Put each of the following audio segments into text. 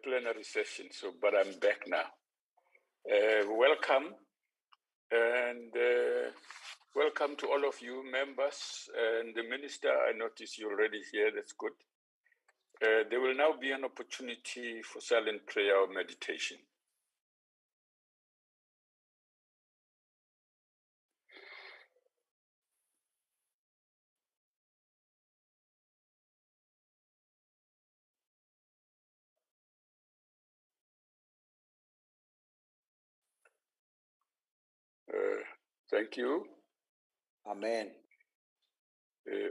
plenary session, but I'm back now. Welcome, and welcome to all of you members and the Minister. I notice you're already here, that's good. There will now be an opportunity for silent prayer or meditation. Thank you. Amen.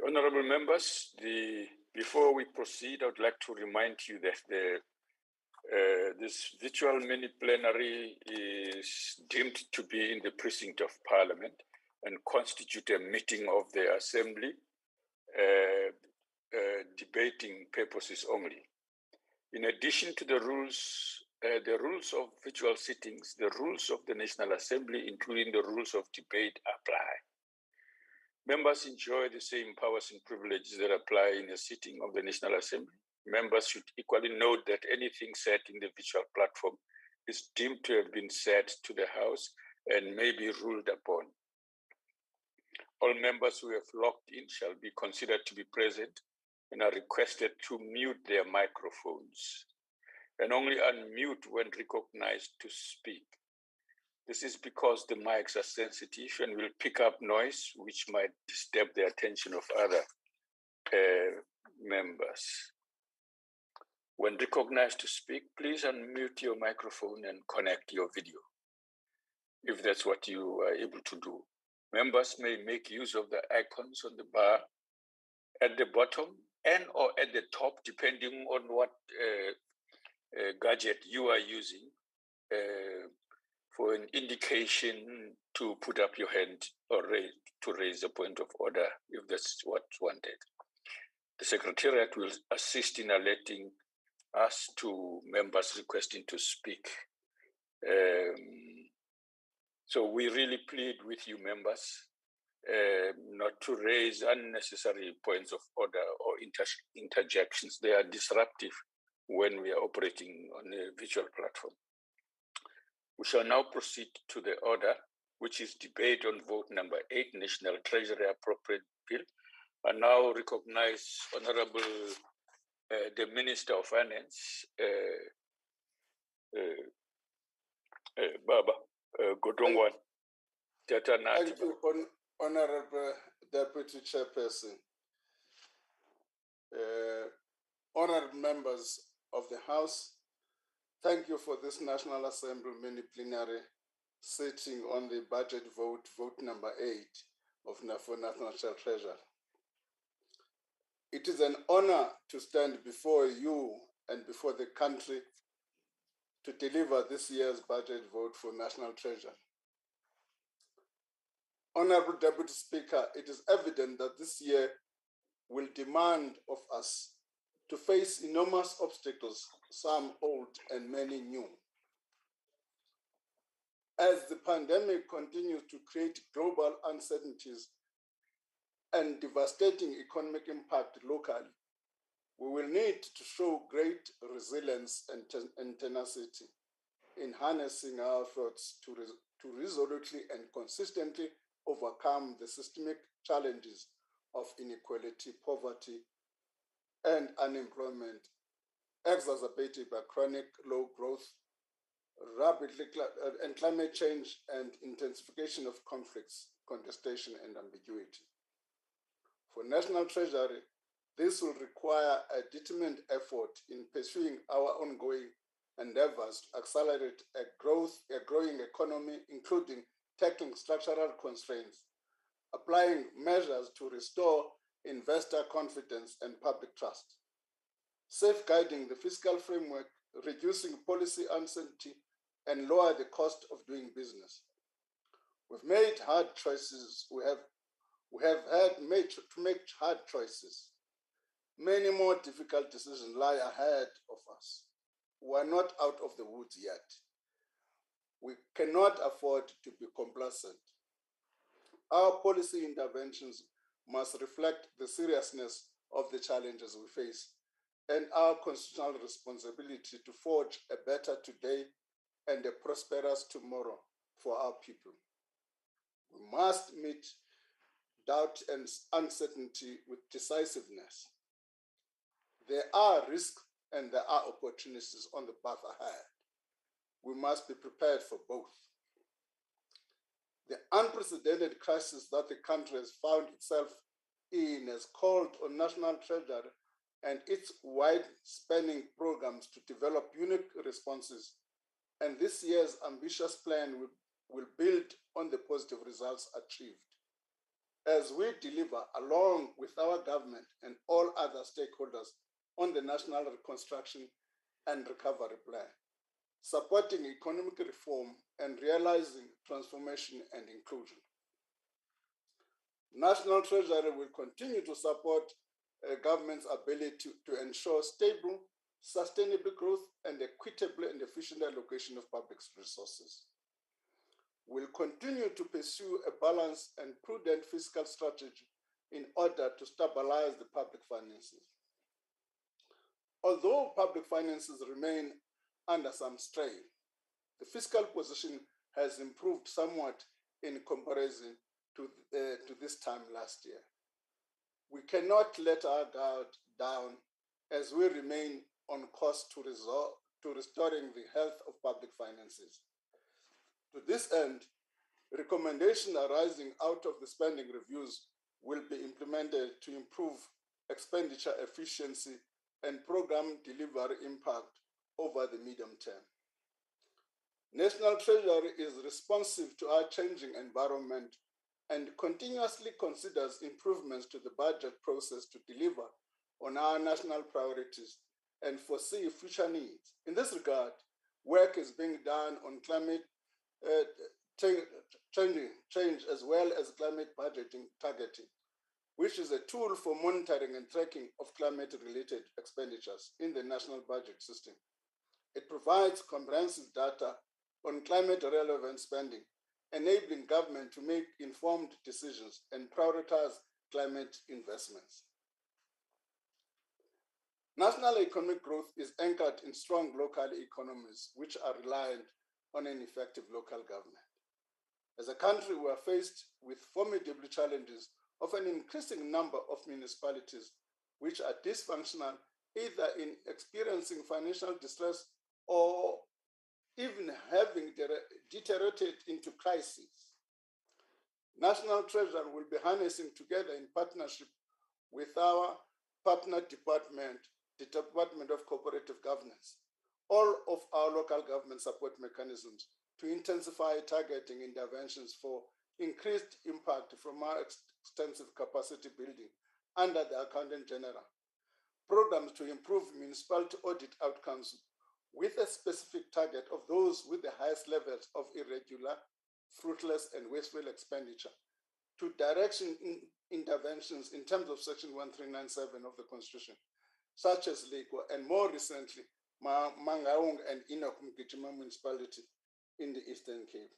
Honorable members, before we proceed, I would like to remind you that this virtual mini plenary is deemed to be in the precinct of Parliament and constitute a meeting of the Assembly, debating purposes only. In addition to the rules of virtual sittings, the rules of the National Assembly, including the rules of debate, apply. Members enjoy the same powers and privileges that apply in a sitting of the National Assembly. Members should equally note that anything said in the virtual platform is deemed to have been said to the House and may be ruled upon. All members who have logged in shall be considered to be present and are requested to mute their microphones and only unmute when recognized to speak. This is because the mics are sensitive and will pick up noise which might disturb the attention of other members. When recognized to speak, please unmute your microphone and connect your video, if that's what you are able to do. Members may make use of the icons on the bar at the bottom and or at the top, depending on what gadget you are using, for an indication to put up your hand or raise a point of order if that's what's wanted. The Secretariat will assist in alerting us to members requesting to speak. So we really plead with you members not to raise unnecessary points of order or interjections. They are disruptive when we are operating on a virtual platform. We shall now proceed to the order, which is debate on vote number 8, National Treasury Appropriate Bill. I now recognize Honorable the Minister of Finance, Baba Godongwan. Thank you, Honorable Deputy Chairperson. Honored members of the House, thank you for this National Assembly mini plenary sitting on the budget vote number 8 for National Treasury. It is an honor to stand before you and before the country to deliver this year's budget vote for National Treasury. Honorable Deputy Speaker, it is evident that this year will demand of us to face enormous obstacles, some old and many new. As the pandemic continues to create global uncertainties and devastating economic impact locally, we will need to show great resilience and tenacity in harnessing our efforts to resolutely and consistently overcome the systemic challenges of inequality, poverty, and unemployment, exacerbated by chronic low growth, and climate change and intensification of conflicts, contestation, and ambiguity. For National Treasury, this will require a determined effort in pursuing our ongoing endeavors to accelerate a growing economy, including tackling structural constraints, applying measures to restore investor confidence and public trust, safeguarding the fiscal framework, reducing policy uncertainty, and lower the cost of doing business. We've made hard choices. We have had to make hard choices. Many more difficult decisions lie ahead of us. We are not out of the woods yet. We cannot afford to be complacent. Our policy interventions must reflect the seriousness of the challenges we face and our constitutional responsibility to forge a better today and a prosperous tomorrow for our people. We must meet doubt and uncertainty with decisiveness. There are risks and there are opportunities on the path ahead. We must be prepared for both. The unprecedented crisis that the country has found itself in has called on National Treasury and its wide-spanning programs to develop unique responses, and this year's ambitious plan will build on the positive results achieved. As we deliver along with our government and all other stakeholders on the National Reconstruction and Recovery Plan, supporting economic reform and realizing transformation and inclusion. National Treasury will continue to support government's ability to ensure stable, sustainable growth and equitable and efficient allocation of public resources. We'll continue to pursue a balanced and prudent fiscal strategy in order to stabilize the public finances. Although public finances remain under some strain, the fiscal position has improved somewhat in comparison to this time last year. We cannot let our guard down as we remain on course to restoring the health of public finances. To this end, recommendations arising out of the spending reviews will be implemented to improve expenditure efficiency and program delivery impact over the medium term. National Treasury is responsive to our changing environment and continuously considers improvements to the budget process to deliver on our national priorities and foresee future needs. In this regard, work is being done on climate change as well as climate budgeting targeting, which is a tool for monitoring and tracking of climate-related expenditures in the national budget system. It provides comprehensive data on climate-relevant spending, enabling government to make informed decisions and prioritize climate investments. National economic growth is anchored in strong local economies, which are reliant on an effective local government. As a country, we are faced with formidable challenges of an increasing number of municipalities which are dysfunctional, either in experiencing financial distress or even having deteriorated into crises. National Treasury will be harnessing together in partnership with our partner department, the Department of Cooperative Governance, all of our local government support mechanisms to intensify targeting interventions for increased impact from our extensive capacity building under the Accountant General, programs to improve municipality audit outcomes with a specific target of those with the highest levels of irregular, fruitless, and wasteful expenditure, to direction interventions in terms of Section 1397 of the Constitution, such as Lekwa, and more recently, Mangaung and Enoch Mgijima municipality in the Eastern Cape.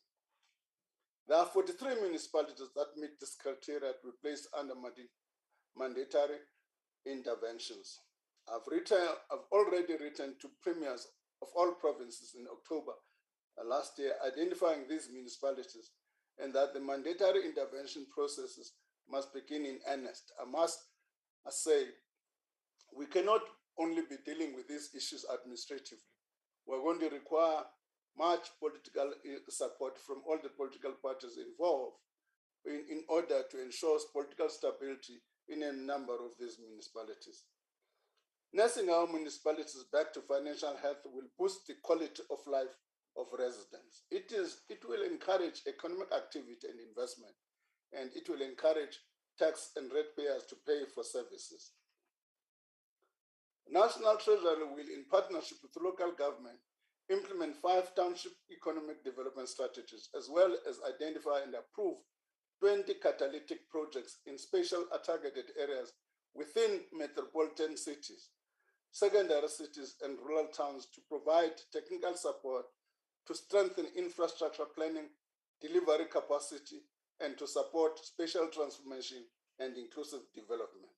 There are 43 municipalities that meet this criteria to be placed under mandatory interventions. I've already written to premiers of all provinces in October last year, identifying these municipalities, and that the mandatory intervention processes must begin in earnest. I must say, we cannot only be dealing with these issues administratively. We're going to require much political support from all the political parties involved in order to ensure political stability in a number of these municipalities. Nursing our municipalities back to financial health will boost the quality of life of residents. It will encourage economic activity and investment, and it will encourage tax and ratepayers to pay for services. National Treasury will, in partnership with local government, implement 5 township economic development strategies, as well as identify and approve 20 catalytic projects in special targeted areas within metropolitan cities, secondary cities, and rural towns to provide technical support to strengthen infrastructure planning, delivery capacity, and to support spatial transformation and inclusive development.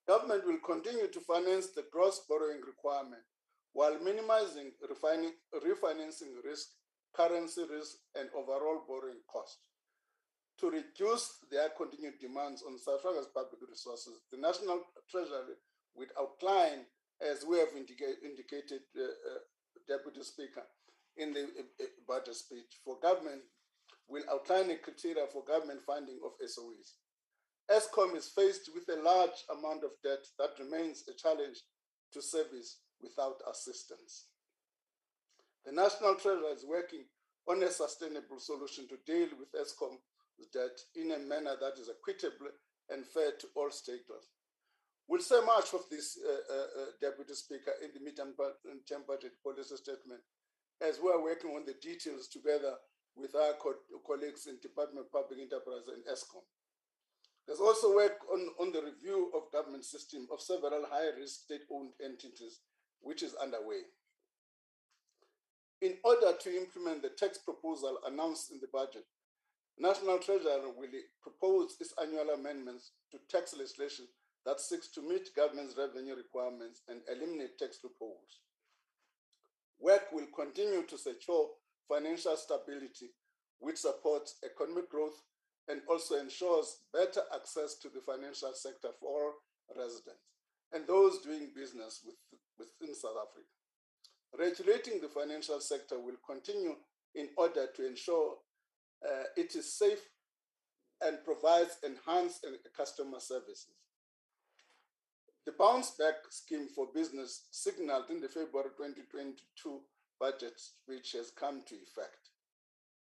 Government will continue to finance the gross borrowing requirement while minimizing refinancing risk, currency risk, and overall borrowing cost. To reduce their continued demands on South Africa's public resources, the National Treasury will outline, as we have indicated, Deputy Speaker, in the budget speech, for government, will outline a criteria for government funding of SOEs. Eskom is faced with a large amount of debt that remains a challenge to service without assistance. The National Treasury is working on a sustainable solution to deal with Eskom's debt in a manner that is equitable and fair to all stakeholders. We'll say much of this, Deputy Speaker, in the midterm budget policy statement, as we are working on the details together with our colleagues in Department of Public Enterprise and Eskom. There's also work on the review of government system of several high-risk state-owned entities, which is underway. In order to implement the tax proposal announced in the budget, National Treasury will propose its annual amendments to tax legislation that seeks to meet government's revenue requirements and eliminate tax loopholes. Work will continue to secure financial stability, which supports economic growth and also ensures better access to the financial sector for all residents and those doing business within South Africa. Regulating the financial sector will continue in order to ensure it is safe and provides enhanced customer services. The bounce back scheme for business signaled in the February 2022 budget, which has come to effect.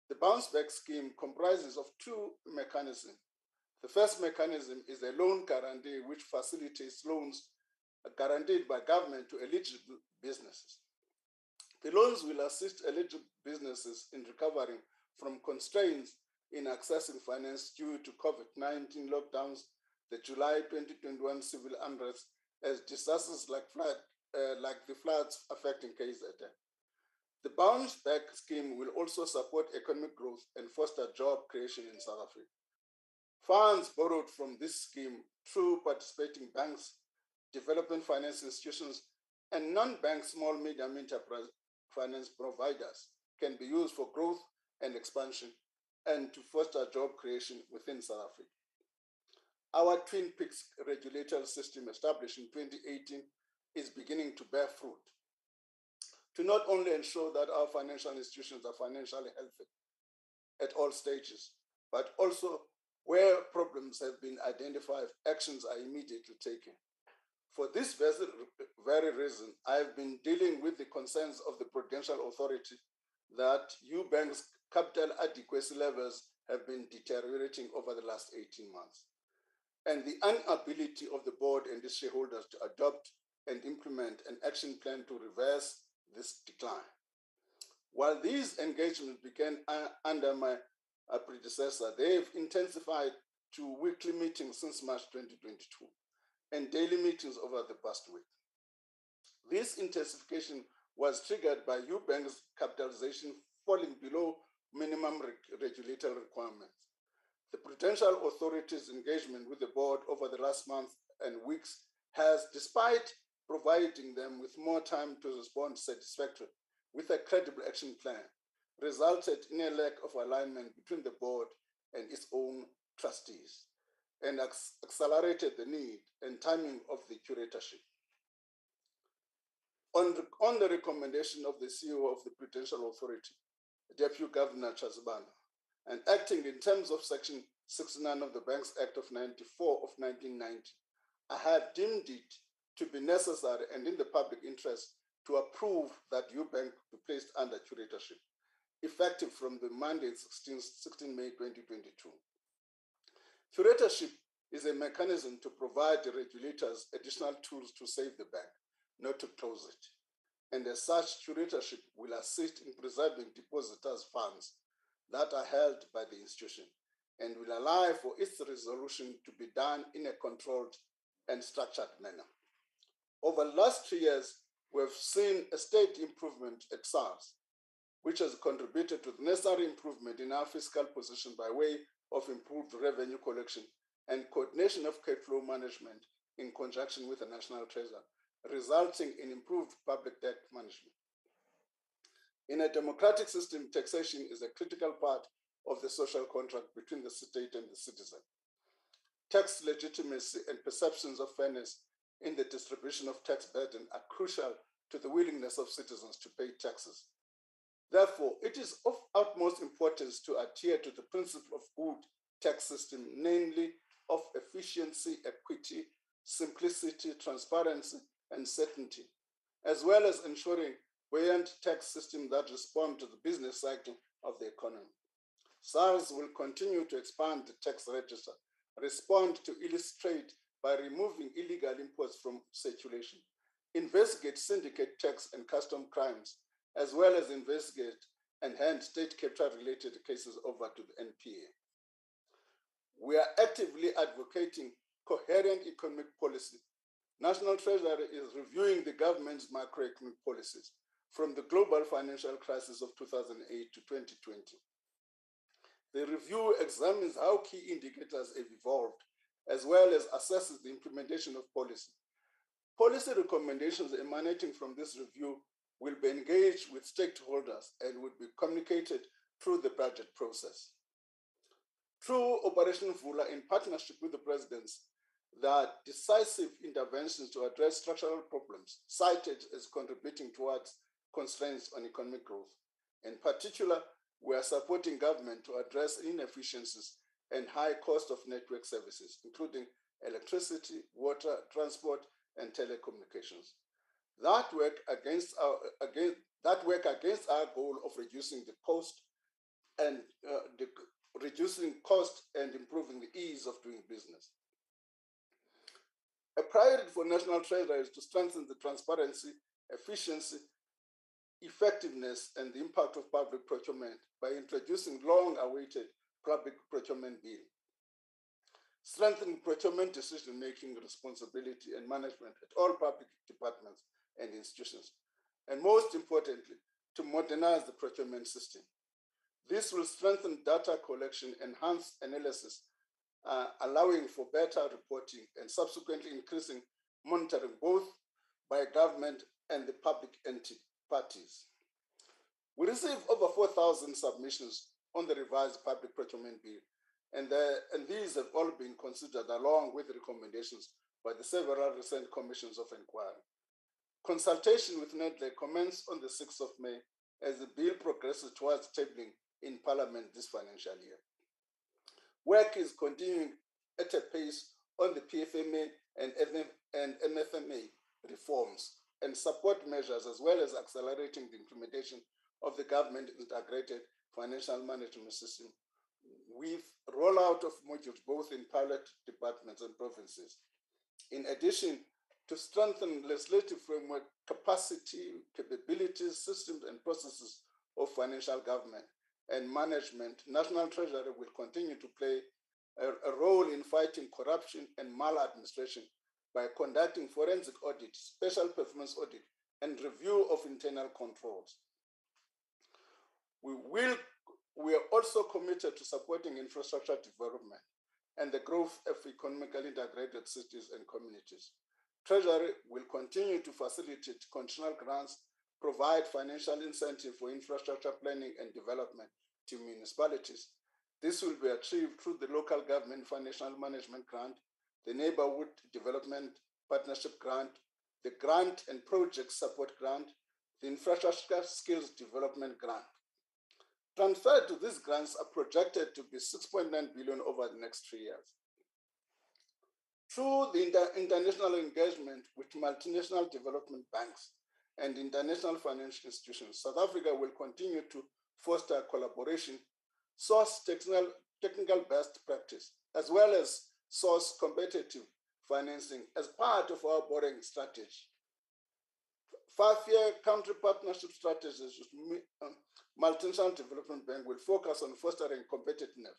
The bounce back scheme comprises of two mechanisms. The first mechanism is a loan guarantee, which facilitates loans guaranteed by government to eligible businesses. The loans will assist eligible businesses in recovering from constraints in accessing finance due to COVID-19 lockdowns, the July 2021 civil unrest, as disasters like the floods affecting KZN. The bounce back scheme will also support economic growth and foster job creation in South Africa. Funds borrowed from this scheme through participating banks, development finance institutions, and non-bank small medium enterprise finance providers can be used for growth and expansion and to foster job creation within South Africa. Our Twin Peaks regulatory system established in 2018 is beginning to bear fruit, to not only ensure that our financial institutions are financially healthy at all stages, but also where problems have been identified, actions are immediately taken. For this very reason, I've been dealing with the concerns of the Prudential Authority that Ubank's capital adequacy levels have been deteriorating over the last 18 months, and the inability of the board and its shareholders to adopt and implement an action plan to reverse this decline. While these engagements began under my predecessor, they've intensified to weekly meetings since March 2022 and daily meetings over the past week. This intensification was triggered by Ubank's capitalization falling below minimum regulatory requirements. The Prudential Authority's engagement with the board over the last month and weeks has, despite providing them with more time to respond satisfactorily with a credible action plan, resulted in a lack of alignment between the board and its own trustees and accelerated the need and timing of the curatorship. On the recommendation of the CEO of the Prudential Authority, Deputy Governor Chazibana, and acting in terms of Section 69 of the Banks Act of 94 of 1990, I have deemed it to be necessary and in the public interest to approve that Ubank be placed under curatorship, effective from the mandate 16 May 2022. Curatorship is a mechanism to provide the regulators additional tools to save the bank, not to close it. And as such, curatorship will assist in preserving depositors' funds that are held by the institution and will allow for its resolution to be done in a controlled and structured manner. Over the last 3 years, we have seen a steady improvement at SARS, which has contributed to the necessary improvement in our fiscal position by way of improved revenue collection and coordination of cash flow management in conjunction with the National Treasury, resulting in improved public debt management. In a democratic system, taxation is a critical part of the social contract between the state and the citizen. Tax legitimacy and perceptions of fairness in the distribution of tax burden are crucial to the willingness of citizens to pay taxes. Therefore, it is of utmost importance to adhere to the principle of good tax system, namely of efficiency, equity, simplicity, transparency, and certainty, as well as ensuring buoyant tax systems that respond to the business cycle of the economy. SARS will continue to expand the tax register, respond to illustrate by removing illegal imports from circulation, investigate syndicate tax and custom crimes, as well as investigate and hand state capital-related cases over to the NPA. We are actively advocating coherent economic policy. National Treasury is reviewing the government's macroeconomic policies from the global financial crisis of 2008 to 2020. The review examines how key indicators have evolved, as well as assesses the implementation of policy. Policy recommendations emanating from this review will be engaged with stakeholders and will be communicated through the budget process. Through Operation Vula, in partnership with the presidents, there are decisive interventions to address structural problems cited as contributing towards constraints on economic growth. In particular, we are supporting government to address inefficiencies and high cost of network services, including electricity, water, transport, and telecommunications. That work against our goal of reducing the cost and improving the ease of doing business. A priority for National Treasury is to strengthen the transparency, efficiency, effectiveness, and the impact of public procurement by introducing long-awaited public procurement bill, strengthening procurement decision-making responsibility and management at all public departments and institutions, and most importantly, to modernize the procurement system. This will strengthen data collection, enhance analysis, allowing for better reporting, and subsequently increasing monitoring both by government and the public parties. We received over 4,000 submissions on the revised public procurement bill, and these have all been considered along with recommendations by the several recent commissions of inquiry. Consultation with NEDLE commenced on the 6th of May as the bill progresses towards tabling in Parliament this financial year. Work is continuing at a pace on the PFMA and MFMA reforms and support measures, as well as accelerating the implementation of the government integrated financial management system with rollout of modules both in pilot departments and provinces. In addition, to strengthen legislative framework, capacity, capabilities, systems, and processes of financial government and management, National Treasury will continue to play a role in fighting corruption and maladministration by conducting forensic audit, special performance audit, and review of internal controls. We are also committed to supporting infrastructure development and the growth of economically integrated cities and communities. Treasury will continue to facilitate conditional grants, provide financial incentive for infrastructure planning and development to municipalities. This will be achieved through the Local Government Financial Management Grant, the Neighborhood Development Partnership Grant, the Grant and Project Support Grant, the Infrastructure Skills Development Grant. Transfer to these grants are projected to be 6.9 billion over the next 3 years. Through the international engagement with multinational development banks and international financial institutions, South Africa will continue to foster collaboration, source technical best practice, as well as source competitive financing as part of our borrowing strategy. 5-year country partnership strategies with multinational development bank will focus on fostering competitiveness,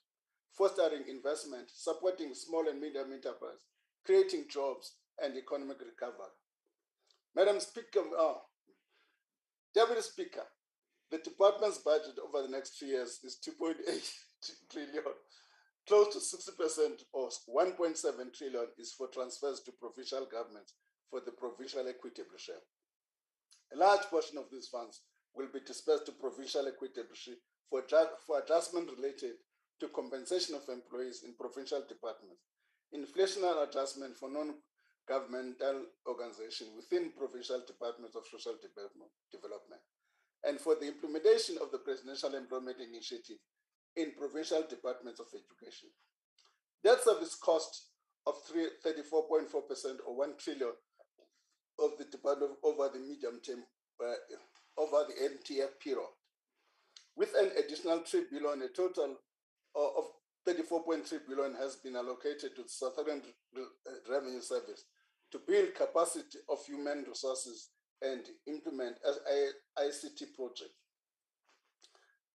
fostering investment, supporting small and medium enterprise, creating jobs and economic recovery. Madam Speaker, Deputy Speaker, the department's budget over the next 3 years is 2.8 trillion. Close to 60% or 1.7 trillion is for transfers to provincial governments for the provincial equitable share. A large portion of these funds will be dispersed to provincial equitable share for adjustment related to compensation of employees in provincial departments, inflationary adjustment for non-governmental organizations within provincial departments of social development, and for the implementation of the Presidential Employment Initiative in provincial departments of education. Debt service cost of 34.4% or 1 trillion of the department over the medium term, over the MTF period, with an additional 3 billion, a total of 34.3 billion has been allocated to the South African Revenue Service to build capacity of human resources and implement ICT projects.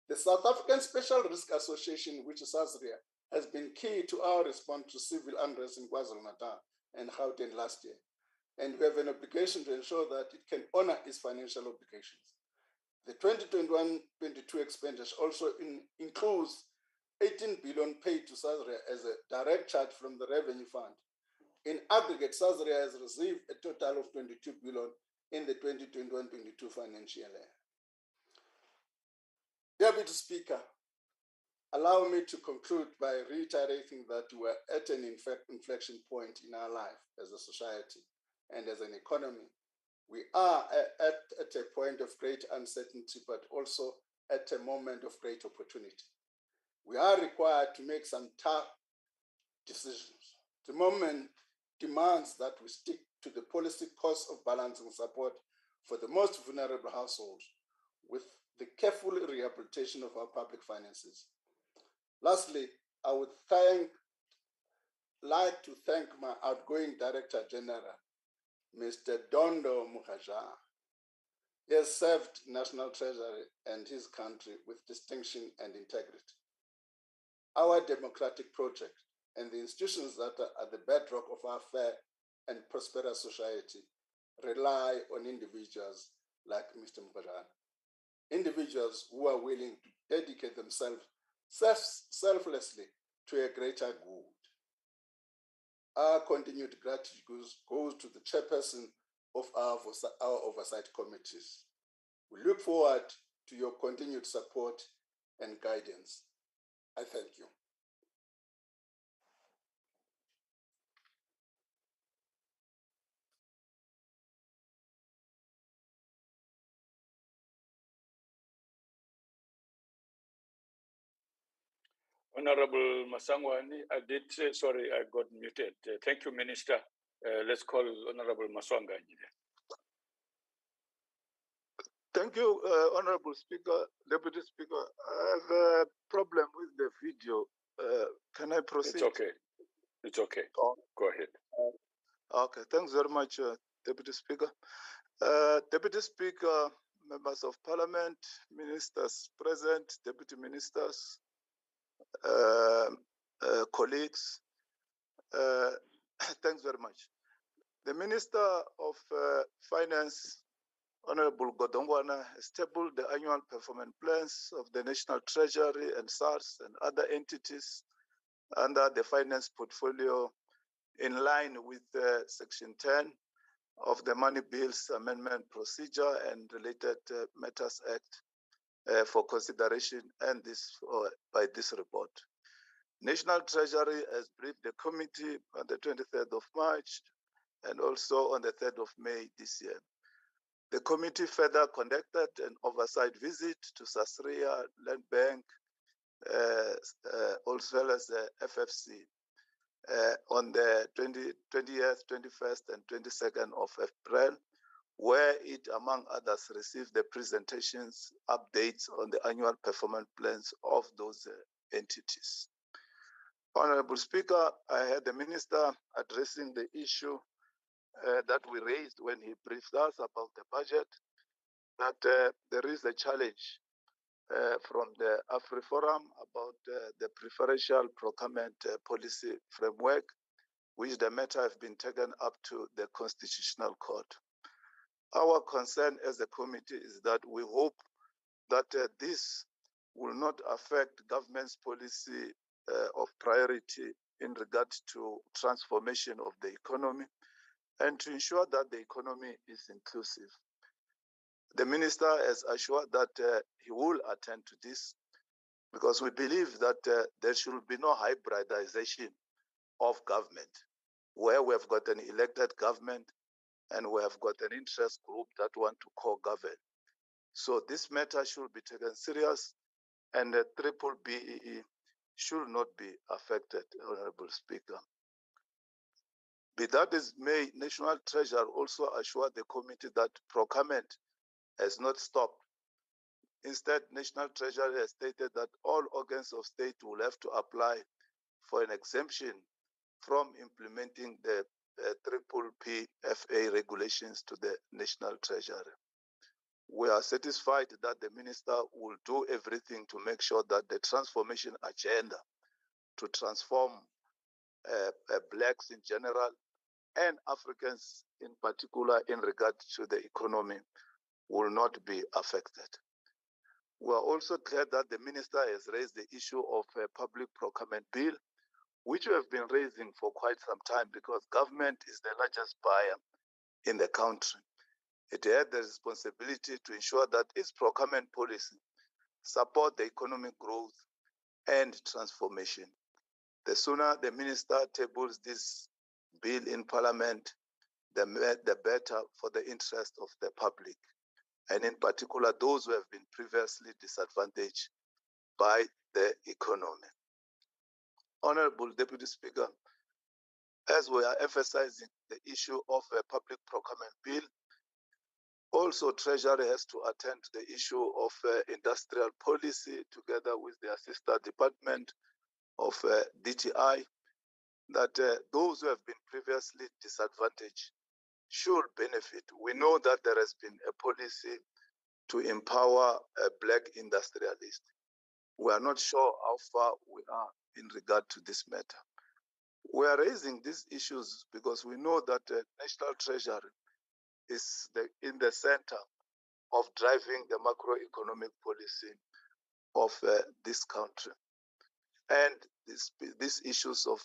The South African Special Risk Association, which is SASRIA, has been key to our response to civil unrest in KwaZulu-Natal and Gauteng last year, and we have an obligation to ensure that it can honor its financial obligations. The 2021-22 expenditure also includes 18 billion paid to SASRIA as a direct charge from the Revenue Fund. In aggregate, SASRIA has received a total of 22 billion in the 2021-22 financial year. Deputy Speaker, allow me to conclude by reiterating that we are at an inflection point in our life as a society and as an economy. We are at a point of great uncertainty, but also at a moment of great opportunity. We are required to make some tough decisions. The moment demands that we stick to the policy course of balancing support for the most vulnerable households with the careful rehabilitation of our public finances. Lastly, I would like to thank my outgoing Director General, Mr. Dondo Mukaja. He has served National Treasury and his country with distinction and integrity. Our democratic project and the institutions that are at the bedrock of our fair and prosperous society rely on individuals like Mr. Mukaja. Individuals who are willing to dedicate themselves selflessly to a greater good. Our continued gratitude goes to the chairperson of our oversight committees. We look forward to your continued support and guidance. I thank you. Honorable Masangwani, I got muted. Thank you, Minister. Let's call Honorable Maswangani. Thank you, Honorable Speaker, Deputy Speaker. I have a problem with the video. Can I proceed? It's okay. It's okay. Oh. Go ahead. Okay, thanks very much, Deputy Speaker. Deputy Speaker, members of Parliament, ministers present, deputy ministers, colleagues, thanks very much. The Minister of Finance, Honorable Godongwana, has tabled the annual performance plans of the National Treasury and SARS and other entities under the finance portfolio in line with Section 10 of the Money Bills Amendment Procedure and Related Matters Act for consideration and by this report. National Treasury has briefed the committee on the 23rd of March and also on the 3rd of May this year. The committee further conducted an oversight visit to SASRIA, Land Bank, as well as the FFC on the 20th, 21st, and 22nd of April, where it, among others, received the presentations, updates on the annual performance plans of those entities. Honorable Speaker, I heard the Minister addressing the issue that we raised when he briefed us about the budget, that there is a challenge from the AfriForum about the preferential procurement policy framework, which the matter have been taken up to the Constitutional Court. Our concern as a committee is that we hope that this will not affect government's policy of priority in regard to transformation of the economy and to ensure that the economy is inclusive. The minister has assured that he will attend to this because we believe that there should be no hybridization of government, where we have got an elected government and we have got an interest group that want to co-govern. So this matter should be taken serious, and the triple BEE should not be affected, Honorable Speaker. Be that as may, National Treasury also assured the committee that procurement has not stopped. Instead, National Treasury has stated that all organs of state will have to apply for an exemption from implementing the triple PFA regulations to the National Treasury. We are satisfied that the minister will do everything to make sure that the transformation agenda to transform blacks in general and Africans in particular in regard to the economy will not be affected. We are also glad that the minister has raised the issue of a public procurement bill, which we have been raising for quite some time because government is the largest buyer in the country. It had the responsibility to ensure that its procurement policy support the economic growth and transformation. The sooner the minister tables this bill in parliament, the better for the interest of the public, and in particular those who have been previously disadvantaged by the economy. Honorable Deputy Speaker, as we are emphasizing the issue of a public procurement bill, also Treasury has to attend to the issue of industrial policy together with the Assistant Department of DTI, that those who have been previously disadvantaged should benefit. We know that there has been a policy to empower black industrialists. We are not sure how far we are in regard to this matter. We are raising these issues because we know that the National Treasury is in the center of driving the macroeconomic policy of this country. And these issues of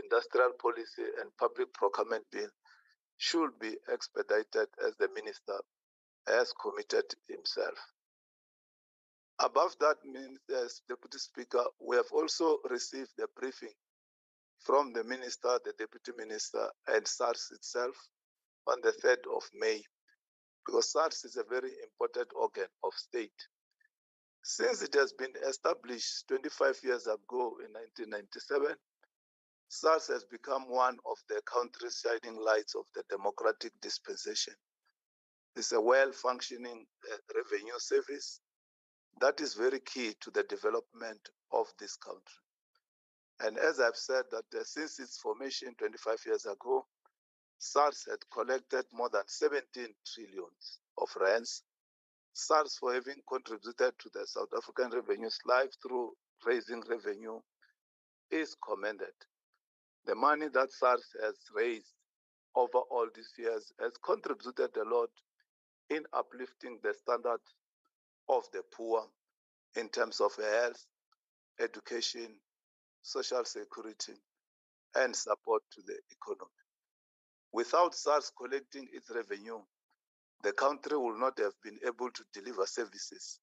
industrial policy and public procurement bill should be expedited as the minister has committed himself. Above that, as Deputy Speaker, we have also received a briefing from the minister, the deputy minister, and SARS itself on the 3rd of May, because SARS is a very important organ of state. Since it has been established 25 years ago in 1997, SARS has become one of the country's shining lights of the democratic dispensation. It's a well-functioning revenue service that is very key to the development of this country. And as I've said, that since its formation 25 years ago, SARS had collected more than 17 trillions of rands. SARS, for having contributed to the South African revenue's life through raising revenue, is commended. The money that SARS has raised over all these years has contributed a lot in uplifting the standard of the poor in terms of health, education, social security, and support to the economy. Without SARS collecting its revenue, the country will not have been able to deliver services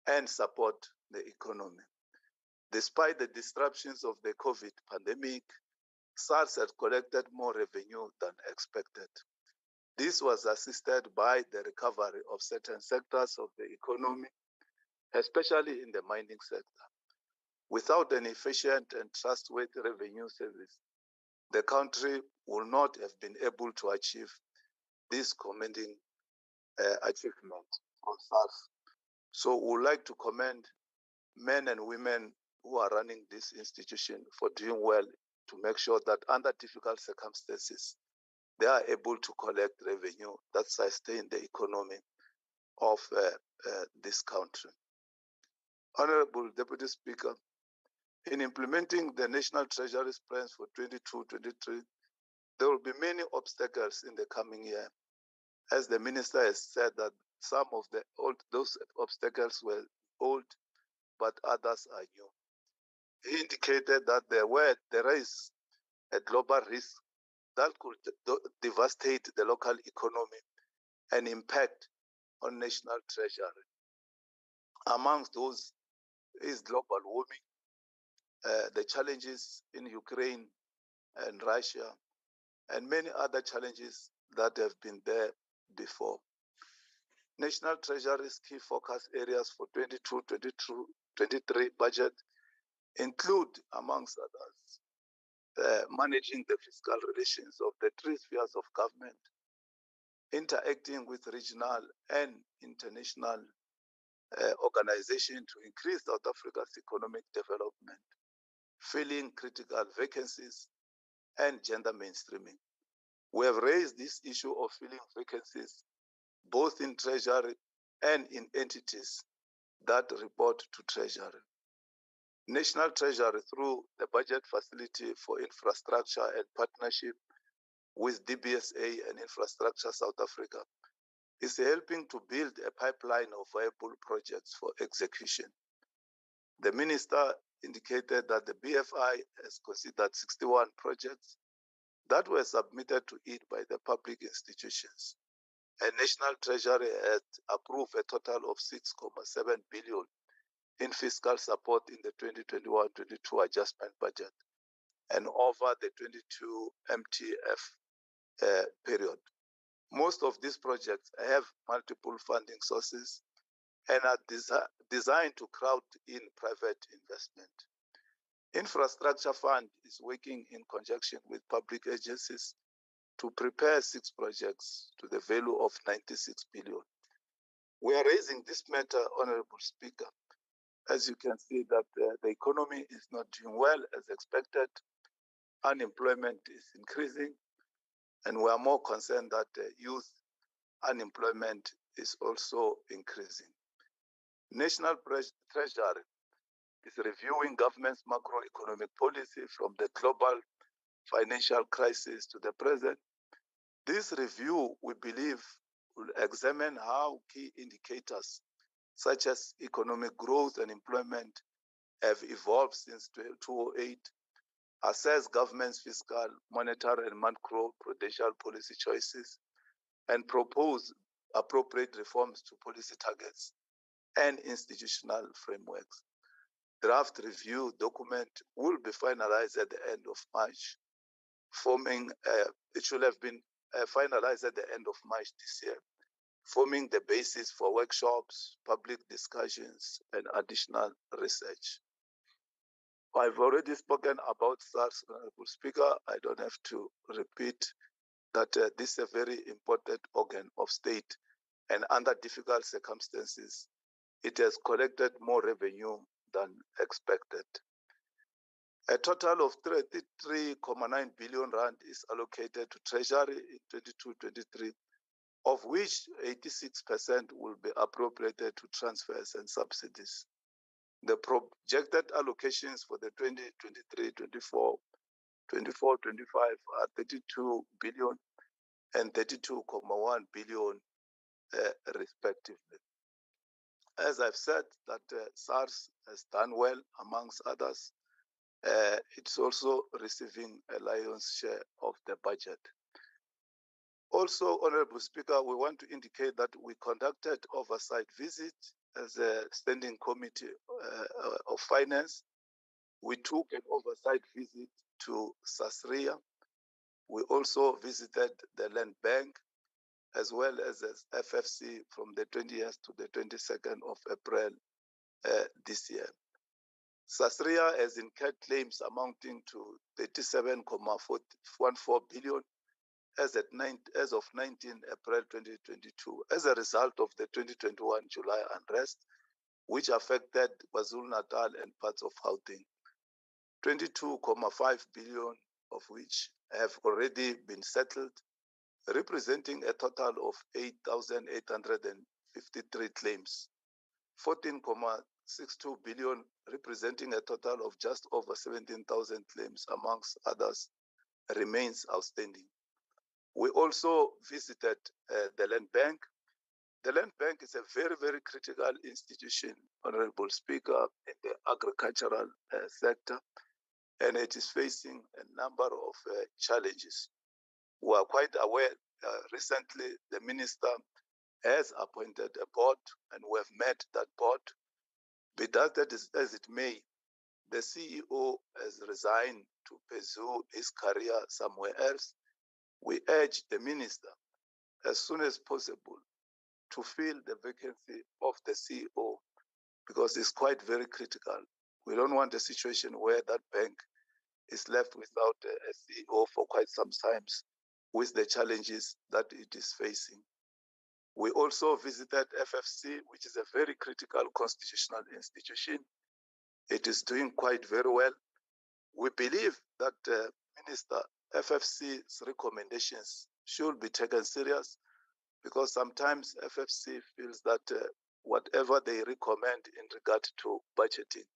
and support the economy. Despite the disruptions of the COVID pandemic, SARS had collected more revenue than expected. This was assisted by the recovery of certain sectors of the economy, especially in the mining sector. Without an efficient and trustworthy revenue service, the country will not have been able to achieve this commending achievement of SARS. So we would like to commend men and women who are running this institution for doing well to make sure that under difficult circumstances, they are able to collect revenue that sustain the economy of this country. Honorable Deputy Speaker, in implementing the National Treasury's plans for 22-23, there will be many obstacles in the coming year. As the minister has said that some of those obstacles were old, but others are new. he indicated that there is a global risk that could devastate the local economy and impact on national treasury. Amongst those is global warming, the challenges in Ukraine and Russia, and many other challenges that have been there before. National Treasury's key focus areas for 22-23 budget include, amongst others, managing the fiscal relations of the three spheres of government, interacting with regional and international organizations to increase South Africa's economic development, filling critical vacancies, and gender mainstreaming. We have raised this issue of filling vacancies both in Treasury and in entities that report to Treasury. National Treasury, through the budget facility for infrastructure and partnership with DBSA and Infrastructure South Africa, is helping to build a pipeline of viable projects for execution. The minister indicated that the BFI has considered 61 projects that were submitted to it by the public institutions, and National Treasury has approved a total of 6.7 billion in fiscal support in the 2021-22 adjustment budget and over the 22 MTF period. Most of these projects have multiple funding sources and are designed to crowd in private investment. Infrastructure Fund is working in conjunction with public agencies to prepare 6 projects to the value of 96 billion. We are raising this matter, Honorable Speaker, as you can see that the economy is not doing well as expected. Unemployment is increasing, and we are more concerned that youth unemployment is also increasing. National Treasury is reviewing government's macroeconomic policy from the global financial crisis to the present. This review, we believe, will examine how key indicators such as economic growth and employment have evolved since 2008, assess government's fiscal, monetary, and macro-prudential policy choices, and propose appropriate reforms to policy targets and institutional frameworks. Draft review document will be finalized at the end of March, it should have been finalized at the end of March this year, forming the basis for workshops, public discussions, and additional research. I've already spoken about SARS, Honorable Speaker. I don't have to repeat that this is a very important organ of state, and under difficult circumstances, it has collected more revenue than expected. A total of 33.9 billion rand is allocated to Treasury in 22-23, of which 86% will be appropriated to transfers and subsidies. The projected allocations for the 2023-24, 24-25 are 32 billion and 32.1 billion respectively. As I've said, that SARS has done well amongst others. It's also receiving a lion's share of the budget. Also, Honorable Speaker, we want to indicate that we conducted oversight visit as a standing committee of finance. We took an oversight visit to Sasria. We also visited the Land Bank as well as FFC from the 20th to the 22nd of April this year. Sasria has incurred claims amounting to 37.14 billion as of 19 April 2022 as a result of the 2021 July unrest, which affected KwaZulu-Natal and parts of Gauteng. 22.5 billion of which have already been settled, representing a total of 8,853 claims. 14.62 billion, representing a total of just over 17,000 claims, amongst others, remains outstanding. We also visited the Land Bank. The Land Bank is a very, very critical institution, Honorable Speaker, in the agricultural sector, and it is facing a number of challenges. We are quite aware, recently the Minister has appointed a board, and we have met that board. Be that as it may, the CEO has resigned to pursue his career somewhere else. We urge the Minister, as soon as possible, to fill the vacancy of the CEO, because it's quite very critical. We don't want a situation where that bank is left without a CEO for quite some times with the challenges that it is facing. We also visited FFC, which is a very critical constitutional institution. It is doing quite very well. We believe that Minister, FFC's recommendations should be taken serious, because sometimes FFC feels that whatever they recommend in regard to budgeting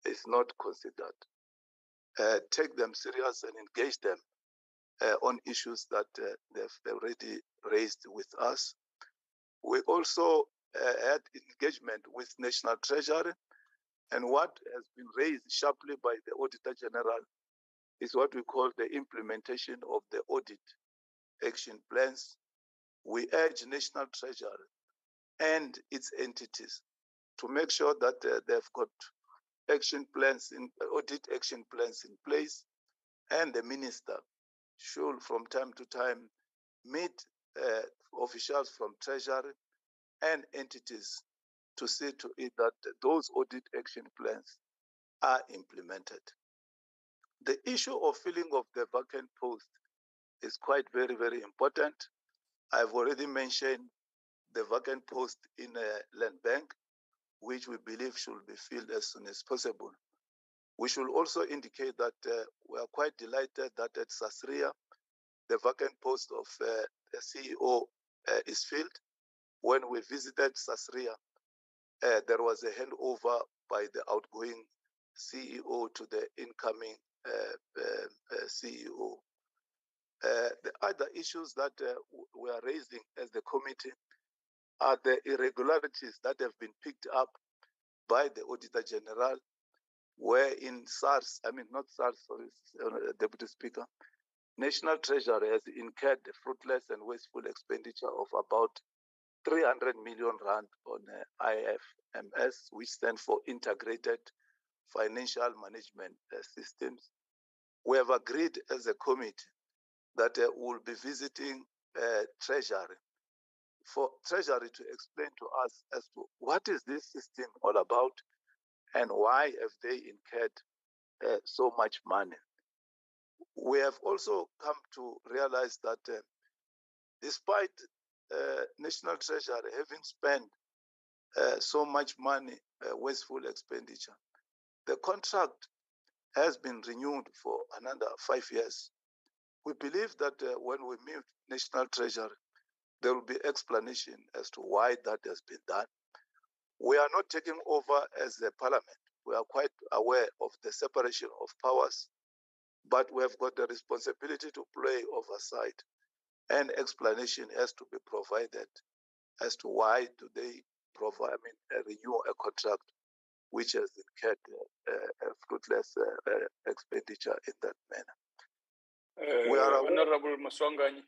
is not considered. Take them serious and engage them on issues that they've already raised with us. We also had engagement with National Treasury, and what has been raised sharply by the Auditor General is what we call the implementation of the audit action plans. We urge National Treasury and its entities to make sure that they've got action plans, audit action plans in place, and the Minister should from time to time meet officials from Treasury and entities to see to it that those audit action plans are implemented. The issue of filling of the vacant post is quite very, very important. I've already mentioned the vacant post in a land bank, which we believe should be filled as soon as possible. We should also indicate that we are quite delighted that at Sasria, the vacant post of the CEO is filled. When we visited Sasria, there was a handover by the outgoing CEO to the incoming CEO. The other issues that we are raising as the committee are the irregularities that have been picked up by the Auditor General, where in Deputy Speaker, National Treasury has incurred a fruitless and wasteful expenditure of about 300 million rand on IFMS, which stands for Integrated Financial Management Systems. We have agreed as a committee that we'll be visiting Treasury for Treasury to explain to us as to what is this system all about and why have they incurred so much money. We have also come to realize that despite National Treasury having spent so much money, wasteful expenditure, the contract has been renewed for another 5 years. We believe that when we meet National Treasury, there will be explanation as to why that has been done. We are not taking over as a parliament. We are quite aware of the separation of powers, but we have got the responsibility to play oversight, and explanation has to be provided as to why do they renew a contract which has incurred a fruitless expenditure in that manner. We are Honorable Maswanganyi,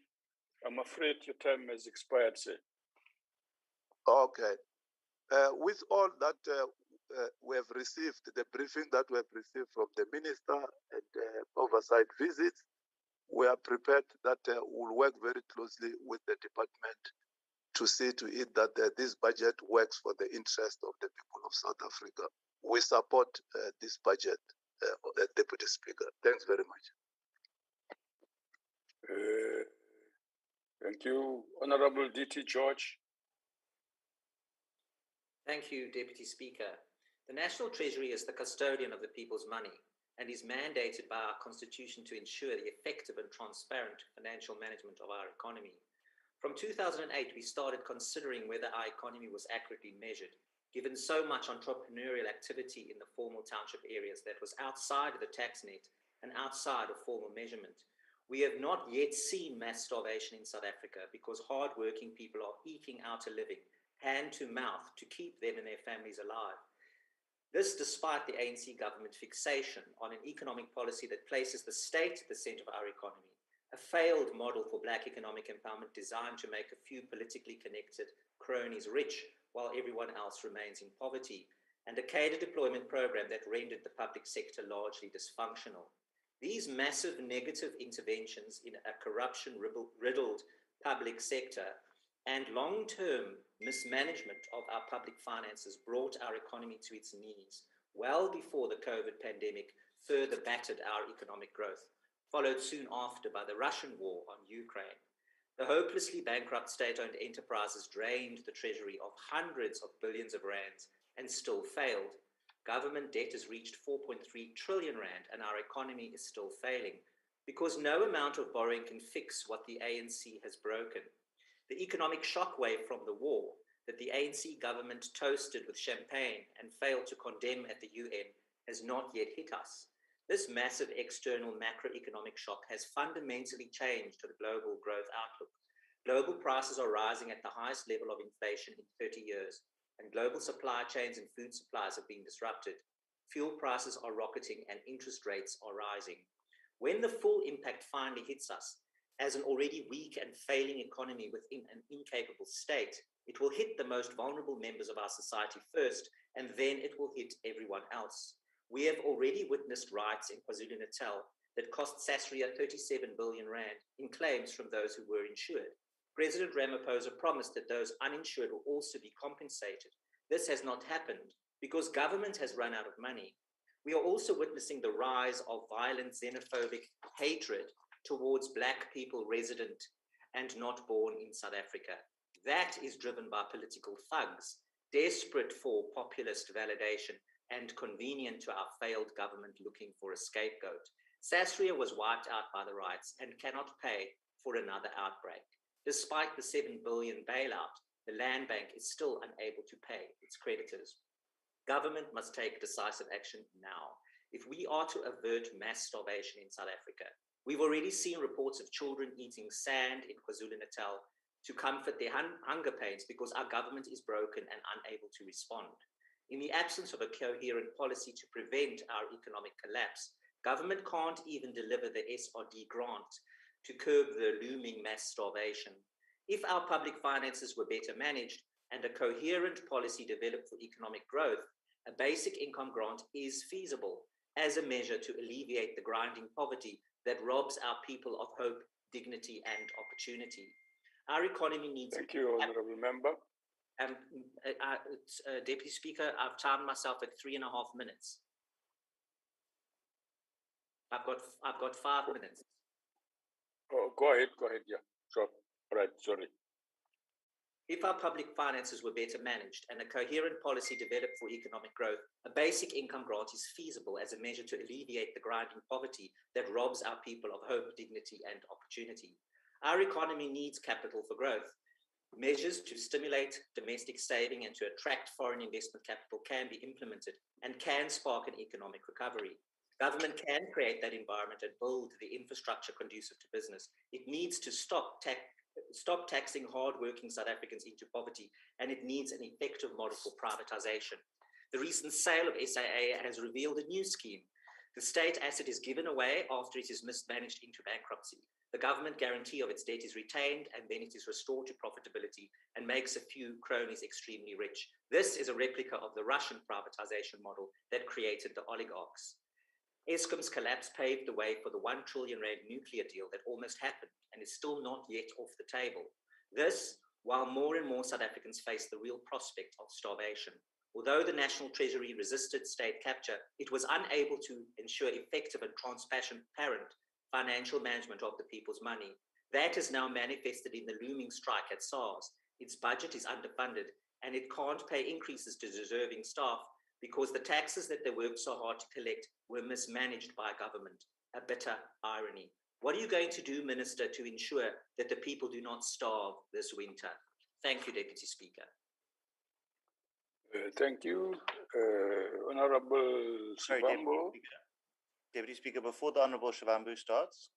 I'm afraid your time has expired, sir. Okay. With all that we have received, the briefing that we have received from the Minister and oversight visits, we are prepared that we'll work very closely with the department to see to it that this budget works for the interest of the people of South Africa. We support this budget, Deputy Speaker. Thanks very much. Thank you. Honorable D.T. George. Thank you, Deputy Speaker. The National Treasury is the custodian of the people's money and is mandated by our Constitution to ensure the effective and transparent financial management of our economy. From 2008, we started considering whether our economy was accurately measured, given so much entrepreneurial activity in the formal township areas that was outside of the tax net and outside of formal measurement. We have not yet seen mass starvation in South Africa because hardworking people are eking out a living, hand to mouth, to keep them and their families alive. This despite the ANC government fixation on an economic policy that places the state at the center of our economy, a failed model for Black economic empowerment designed to make a few politically connected cronies rich while everyone else remains in poverty, and a cadre deployment program that rendered the public sector largely dysfunctional. These massive negative interventions in a corruption-riddled public sector and long-term mismanagement of our public finances brought our economy to its knees well before the COVID pandemic further battered our economic growth, followed soon after by the Russian war on Ukraine. The hopelessly bankrupt state-owned enterprises drained the treasury of hundreds of billions of rands and still failed. Government debt has reached 4.3 trillion rand and our economy is still failing because no amount of borrowing can fix what the ANC has broken. The economic shockwave from the war that the ANC government toasted with champagne and failed to condemn at the UN has not yet hit us. This massive external macroeconomic shock has fundamentally changed the global growth outlook. Global prices are rising at the highest level of inflation in 30 years, and global supply chains and food supplies have been disrupted. Fuel prices are rocketing and interest rates are rising. When the full impact finally hits us, as an already weak and failing economy within an incapable state, it will hit the most vulnerable members of our society first, and then it will hit everyone else. We have already witnessed riots in KwaZulu-Natal that cost Sasria 37 billion rand in claims from those who were insured. President Ramaphosa promised that those uninsured will also be compensated. This has not happened because government has run out of money. We are also witnessing the rise of violent xenophobic hatred towards Black people resident and not born in South Africa. That is driven by political thugs, desperate for populist validation and convenient to our failed government looking for a scapegoat. Sasria was wiped out by the riots and cannot pay for another outbreak. Despite the 7 billion bailout, the land bank is still unable to pay its creditors. Government must take decisive action now if we are to avert mass starvation in South Africa. We've already seen reports of children eating sand in KwaZulu-Natal to comfort their hunger pains because our government is broken and unable to respond. In the absence of a coherent policy to prevent our economic collapse, government can't even deliver the SRD grant to curb the looming mass starvation. If our public finances were better managed and a coherent policy developed for economic growth, a basic income grant is feasible as a measure to alleviate the grinding poverty that robs our people of hope, dignity, and opportunity. Our economy needs... Thank you, Honourable Member. Deputy Speaker, I've timed myself at 3.5 minutes. I've got 5 minutes. Oh, go ahead, yeah, sure. Right, sorry. If our public finances were better managed and a coherent policy developed for economic growth, a basic income grant is feasible as a measure to alleviate the grinding poverty that robs our people of hope, dignity, and opportunity. Our economy needs capital for growth. Measures to stimulate domestic saving and to attract foreign investment capital can be implemented and can spark an economic recovery. Government can create that environment and build the infrastructure conducive to business. It needs to stop taxing hard-working South Africans into poverty, and it needs an effective model for privatization. The recent sale of SAA has revealed a new scheme. The state asset is given away after it is mismanaged into bankruptcy. The government guarantee of its debt is retained, and then it is restored to profitability and makes a few cronies extremely rich. This is a replica of the Russian privatization model that created the oligarchs. Eskom's collapse paved the way for the 1 trillion rand nuclear deal that almost happened and is still not yet off the table. This, while more and more South Africans face the real prospect of starvation. Although the National Treasury resisted state capture, it was unable to ensure effective and transparent financial management of the people's money. That is now manifested in the looming strike at SARS. Its budget is underfunded and it can't pay increases to deserving staff because the taxes that they worked so hard to collect were mismanaged by government. A bitter irony. What are you going to do, Minister, to ensure that the people do not starve this winter? Thank you, Deputy Speaker. Thank you. Honourable Sorry, Shivambu. Deputy Speaker, before the Honourable Shivambu starts,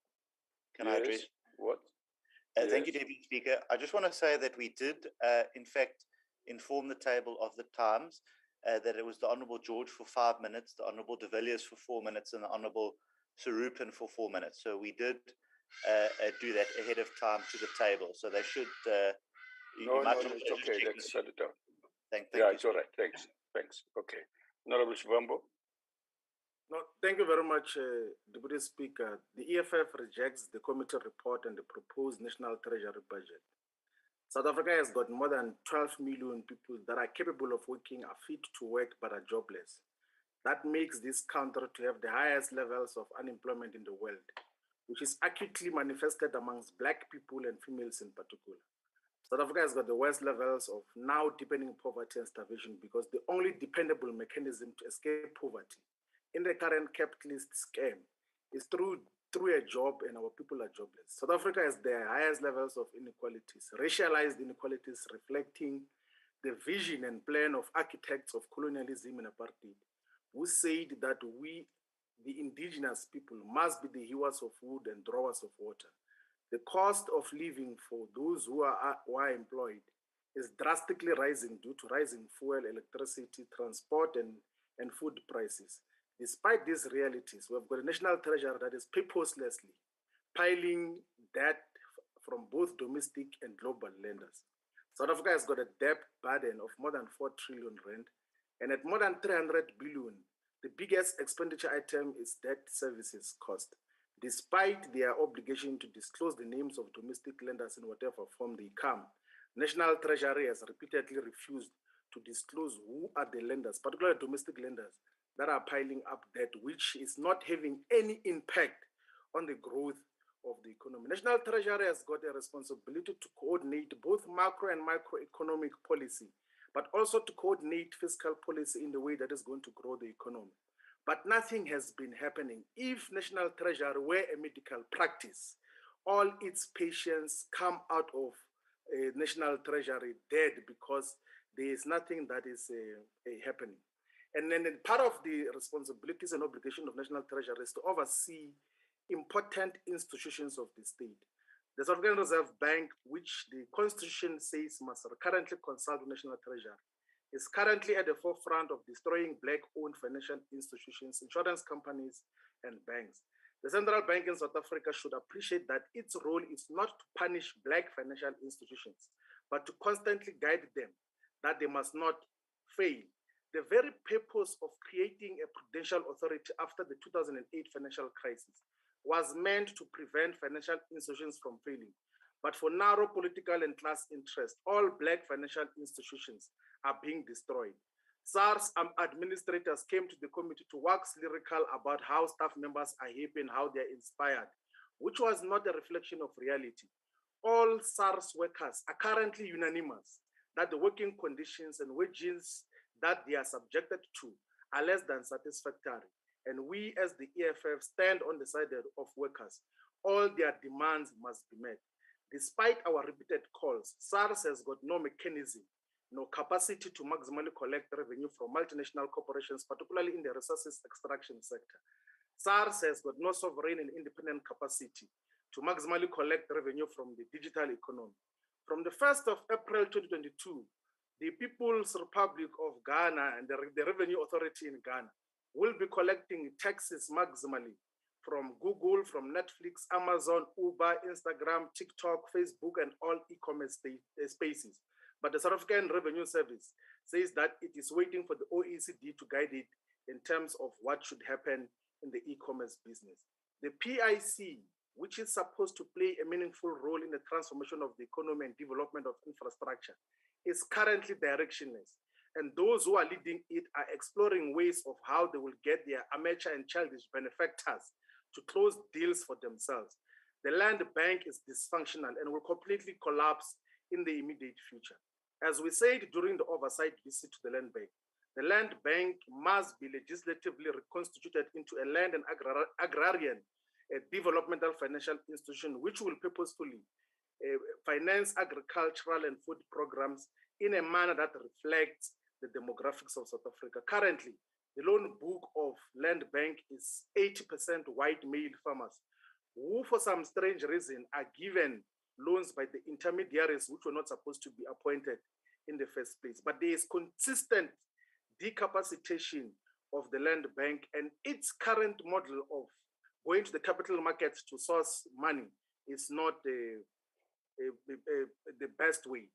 Can I address? What? Thank you, Deputy Speaker. I just want to say that we did, in fact, inform the table of the times that it was the Honourable George for 5 minutes, the Honourable de Villiers for 4 minutes, and the Honourable Sarupin for 4 minutes. So we did do that ahead of time to the table. So they should. No, it's okay. Let's shut it down. Thank yeah, you. It's all right. Thanks. Okay. Honourable Shivambo. No, thank you very much, Deputy Speaker. The EFF rejects the committee report and the proposed National Treasury budget. South Africa has got more than 12 million people that are capable of working, are fit to work, but are jobless. That makes this country to have the highest levels of unemployment in the world, which is acutely manifested amongst Black people and females in particular. South Africa has got the worst levels of now deepening poverty and starvation because the only dependable mechanism to escape poverty in the current capitalist scam is through a job, and our people are jobless. South Africa has the highest levels of inequalities, racialized inequalities reflecting the vision and plan of architects of colonialism and apartheid, who said that we, the indigenous people, must be the hewers of wood and drawers of water. The cost of living for those who are employed is drastically rising due to rising fuel, electricity, transport, and food prices. Despite these realities, we've got a national treasury that is purposelessly piling debt from both domestic and global lenders. South Africa has got a debt burden of more than 4 trillion rand, and at more than 300 billion, the biggest expenditure item is debt services cost. Despite their obligation to disclose the names of domestic lenders in whatever form they come, National Treasury has repeatedly refused to disclose who are the lenders, particularly domestic lenders, that are piling up debt, which is not having any impact on the growth of the economy. National Treasury has got a responsibility to coordinate both macro and microeconomic policy, but also to coordinate fiscal policy in the way that is going to grow the economy. But nothing has been happening. If National Treasury were a medical practice, all its patients come out of National Treasury dead because there is nothing that is happening. And then part of the responsibilities and obligation of National Treasury is to oversee important institutions of the state. The South African Reserve Bank, which the Constitution says must currently consult with National Treasury, is currently at the forefront of destroying Black-owned financial institutions, insurance companies, and banks. The Central Bank in South Africa should appreciate that its role is not to punish Black financial institutions, but to constantly guide them, that they must not fail. The very purpose of creating a prudential authority after the 2008 financial crisis was meant to prevent financial institutions from failing. But for narrow political and class interest, all Black financial institutions are being destroyed. SARS administrators came to the committee to wax lyrical about how staff members are happy and how they're inspired, which was not a reflection of reality. All SARS workers are currently unanimous that the working conditions and wages that they are subjected to are less than satisfactory. And we as the EFF stand on the side of workers. All their demands must be met. Despite our repeated calls, SARS has got no mechanism, no capacity to maximally collect revenue from multinational corporations, particularly in the resources extraction sector. SARS has got no sovereign and independent capacity to maximally collect revenue from the digital economy. From the 1st of April 2022, the People's Republic of Ghana and the Revenue Authority in Ghana will be collecting taxes maximally from Google, from Netflix, Amazon, Uber, Instagram, TikTok, Facebook, and all e-commerce spaces. But the South African Revenue Service says that it is waiting for the OECD to guide it in terms of what should happen in the e-commerce business. The PIC, which is supposed to play a meaningful role in the transformation of the economy and development of infrastructure, is currently directionless. And those who are leading it are exploring ways of how they will get their amateur and childish benefactors to close deals for themselves. The land bank is dysfunctional and will completely collapse in the immediate future. As we said during the oversight visit to the land bank must be legislatively reconstituted into a land and agrarian developmental financial institution, which will purposefully finance agricultural and food programs in a manner that reflects the demographics of South Africa. Currently, the loan book of Land Bank is 80% white male farmers, who for some strange reason are given loans by the intermediaries which were not supposed to be appointed in the first place. But there is consistent decapacitation of the land bank, and its current model of going to the capital markets to source money is not the best way.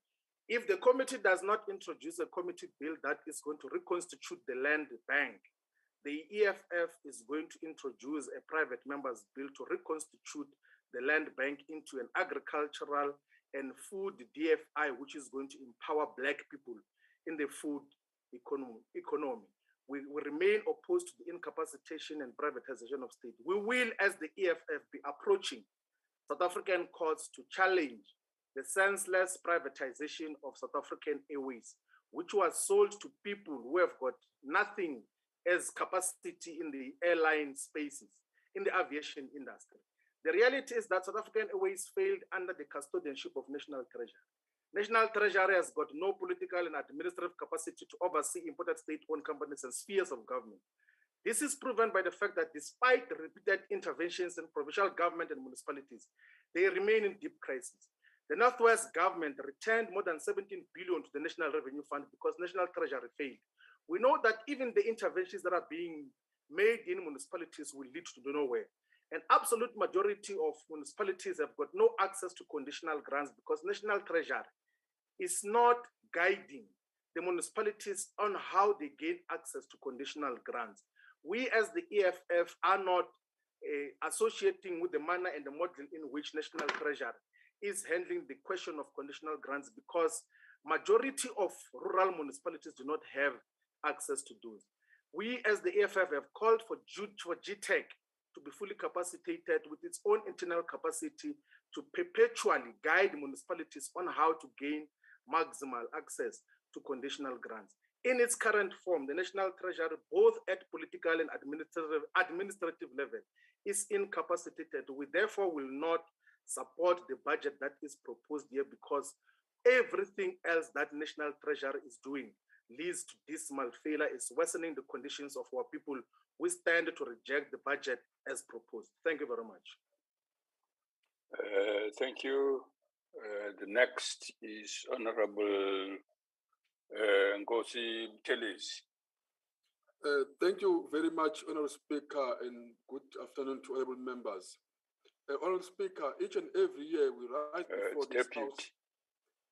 If the committee does not introduce a committee bill that is going to reconstitute the land bank, the EFF is going to introduce a private member's bill to reconstitute the land bank into an agricultural and food DFI, which is going to empower Black people in the food economy. We remain opposed to the incapacitation and privatization of state. We will, as the EFF, be approaching South African courts to challenge the senseless privatization of South African Airways, which was sold to people who have got nothing as capacity in the airline spaces, in the aviation industry. The reality is that South African Airways failed under the custodianship of National Treasury. National Treasury has got no political and administrative capacity to oversee imported state-owned companies and spheres of government. This is proven by the fact that despite the repeated interventions in provincial government and municipalities, they remain in deep crisis. The Northwest government returned more than 17 billion to the National Revenue Fund because National Treasury failed. We know that even the interventions that are being made in municipalities will lead to nowhere. An absolute majority of municipalities have got no access to conditional grants because National Treasury is not guiding the municipalities on how they gain access to conditional grants. We as the EFF are not associating with the manner and the model in which National Treasury is handling the question of conditional grants because majority of rural municipalities do not have access to those. We as the EFF have called for GTEC to be fully capacitated with its own internal capacity to perpetually guide municipalities on how to gain maximal access to conditional grants. In its current form, the National Treasury, both at political and administrative level, is incapacitated. We therefore will not support the budget that is proposed here because everything else that National Treasury is doing leads to dismal failure, is worsening the conditions of our people. We stand to reject the budget as proposed. Thank you very much. Thank you. The next is Honorable Ngozi Mthelezi. Thank you very much, Honorable Speaker, and good afternoon to honorable members. Honorable Speaker, each and every year we rise before this House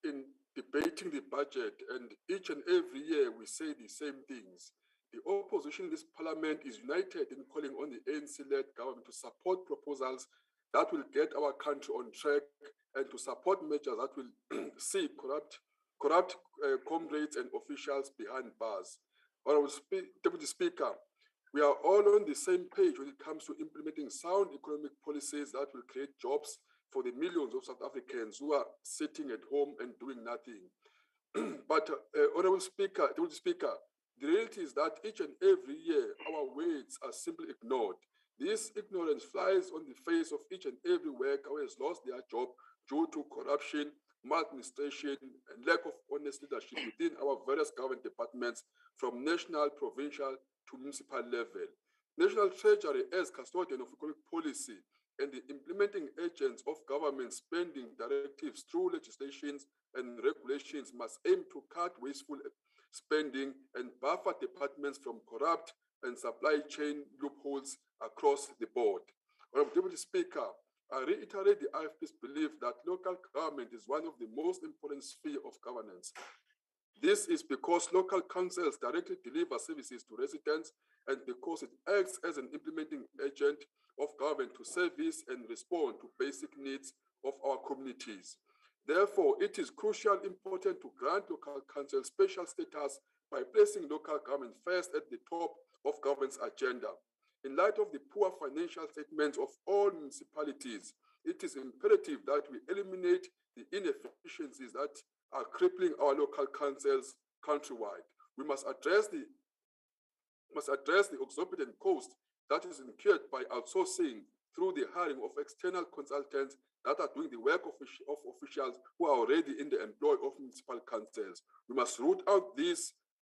in debating the budget, and each and every year we say the same things. The opposition in this parliament is united in calling on the ANC-led government to support proposals that will get our country on track and to support measures that will see corrupt comrades and officials behind bars. Honorable Deputy Speaker, we are all on the same page when it comes to implementing sound economic policies that will create jobs for the millions of South Africans who are sitting at home and doing nothing. But Honorable Speaker, Deputy Speaker, the reality is that each and every year our words are simply ignored. This ignorance flies on the face of each and every worker who has lost their job due to corruption, maladministration, and lack of honest leadership within our various government departments from national, provincial to municipal level. National Treasury, as custodian of economic policy and the implementing agents of government spending directives through legislations and regulations, must aim to cut wasteful spending and buffer departments from corrupt and supply chain loopholes across the board. Honorable Deputy Speaker, I reiterate the IFP's belief that local government is one of the most important spheres of governance. This is because local councils directly deliver services to residents and because it acts as an implementing agent of government to service and respond to basic needs of our communities. Therefore, it is crucially important to grant local councils special status by placing local government first at the top of government's agenda. In light of the poor financial statements of all municipalities, it is imperative that we eliminate the inefficiencies that are crippling our local councils countrywide. We must address the exorbitant cost that is incurred by outsourcing through the hiring of external consultants that are doing the work of officials who are already in the employ of municipal councils. We must root out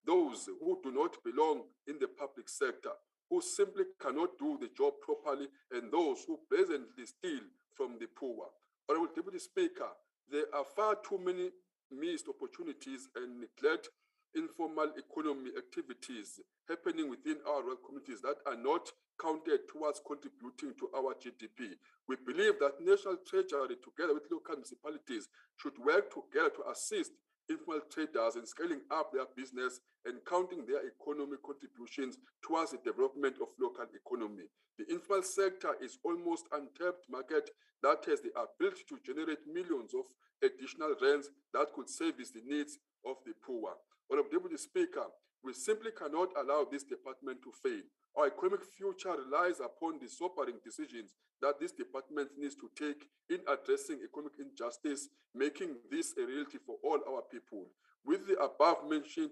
those who do not belong in the public sector. who simply cannot do the job properly and those who presently steal from the poor. Honorable Deputy Speaker, there are far too many missed opportunities and neglect informal economy activities happening within our rural communities that are not counted towards contributing to our GDP. We believe that National Treasury, together with local municipalities, should work together to assist informal traders in scaling up their business and counting their economic contributions towards the development of local economy. The informal sector is almost untapped market that has the ability to generate millions of additional rents that could service the needs of the poor. Honorable Deputy Speaker, we simply cannot allow this department to fail. Our economic future relies upon the sobering decisions that this department needs to take in addressing economic injustice, making this a reality for all our people. With the above mentioned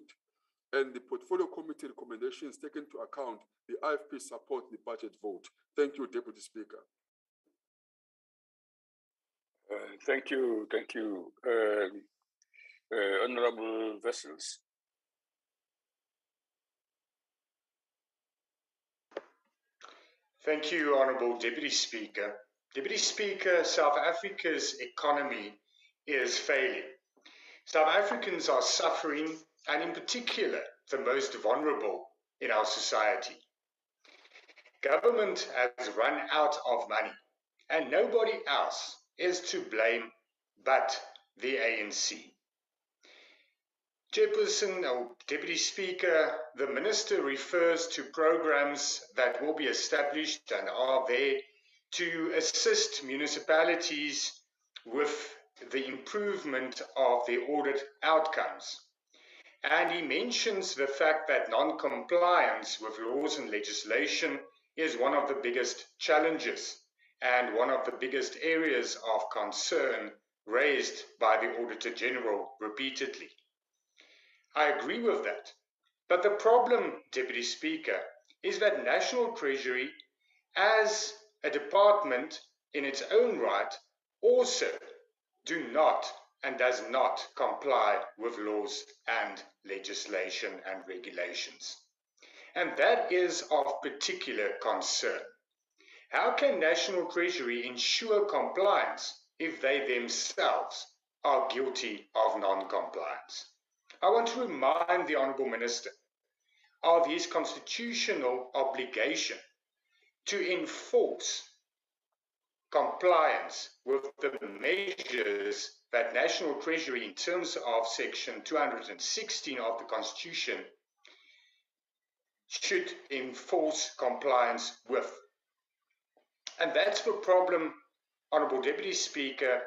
and the Portfolio Committee recommendations taken into account, the IFP supports the budget vote. Thank you, Deputy Speaker. Thank you. Honorable Vessels. Thank you, Honourable Deputy Speaker. Deputy Speaker, South Africa's economy is failing. South Africans are suffering, and in particular, the most vulnerable in our society. Government has run out of money, and nobody else is to blame but the ANC. Chairperson or Deputy Speaker, the Minister refers to programs that will be established and are there to assist municipalities with the improvement of their audit outcomes. And he mentions the fact that non-compliance with laws and legislation is one of the biggest challenges and one of the biggest areas of concern raised by the Auditor General repeatedly. I agree with that. But the problem, Deputy Speaker, is that National Treasury, as a department in its own right, also do not and does not comply with laws and legislation and regulations. And that is of particular concern. How can National Treasury ensure compliance if they themselves are guilty of non-compliance? I want to remind the Honourable Minister of his constitutional obligation to enforce compliance with the measures that National Treasury, in terms of Section 216 of the Constitution, should enforce compliance with. And that's the problem, Honourable Deputy Speaker,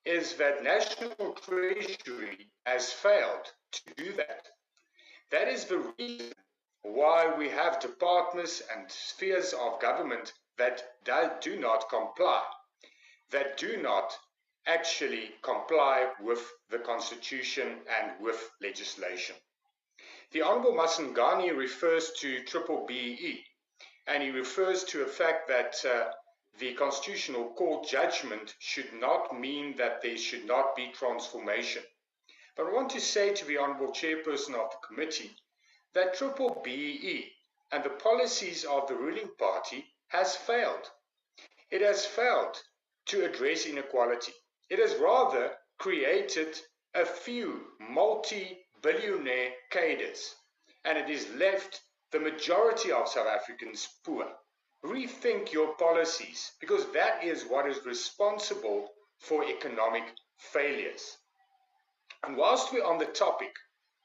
is that National Treasury has failed to do that. That is the reason why we have departments and spheres of government that do not comply, that do not actually comply with the Constitution and with legislation. The Honourable Masangani refers to BBBE, and he refers to the fact that the Constitutional Court judgment should not mean that there should not be transformation. But I want to say to the Honourable Chairperson of the committee that BBBE and the policies of the ruling party has failed. It has failed to address inequality. It has rather created a few multi-billionaire cadres, and it has left the majority of South Africans poor. Rethink your policies, because that is what is responsible for economic failures. And whilst we're on the topic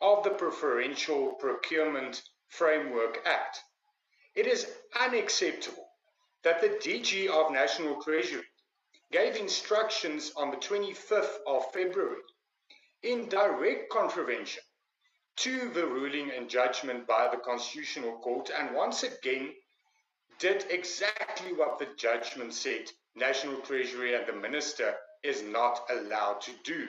of the Preferential Procurement Framework Act, it is unacceptable that the DG of National Treasury gave instructions on the 25th of February in direct contravention to the ruling and judgment by the Constitutional Court, and once again did exactly what the judgment said National Treasury and the Minister is not allowed to do.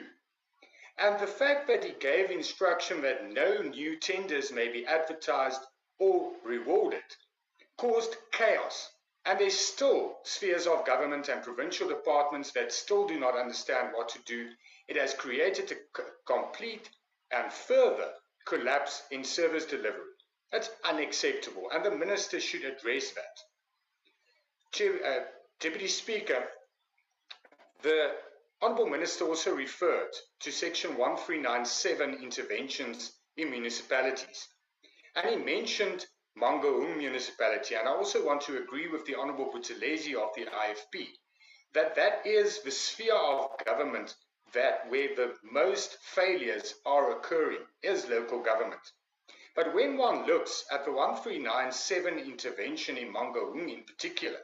And the fact that he gave instruction that no new tenders may be advertised or rewarded caused chaos. And there's still spheres of government and provincial departments that still do not understand what to do. It has created a complete and further collapse in service delivery. That's unacceptable, and the Minister should address that. Deputy Speaker, the Honourable Minister also referred to Section 1397 interventions in municipalities, and he mentioned Mangaung municipality, and I also want to agree with the Honourable Buthelezi of the IFP that is the sphere of government where the most failures are occurring is local government. But when one looks at the 1397 intervention in Mangaung in particular,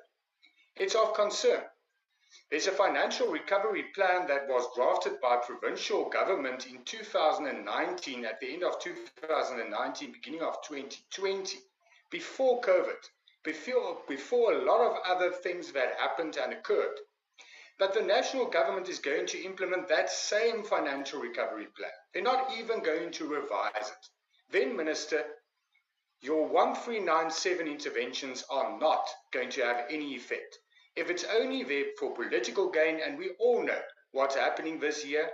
it's of concern. There's a financial recovery plan that was drafted by provincial government in 2019, at the end of 2019, beginning of 2020, before COVID, before a lot of other things that happened and occurred. But the national government is going to implement that same financial recovery plan. They're not even going to revise it. Then, Minister, your 1397 interventions are not going to have any effect. If it's only there for political gain, and we all know what's happening this year,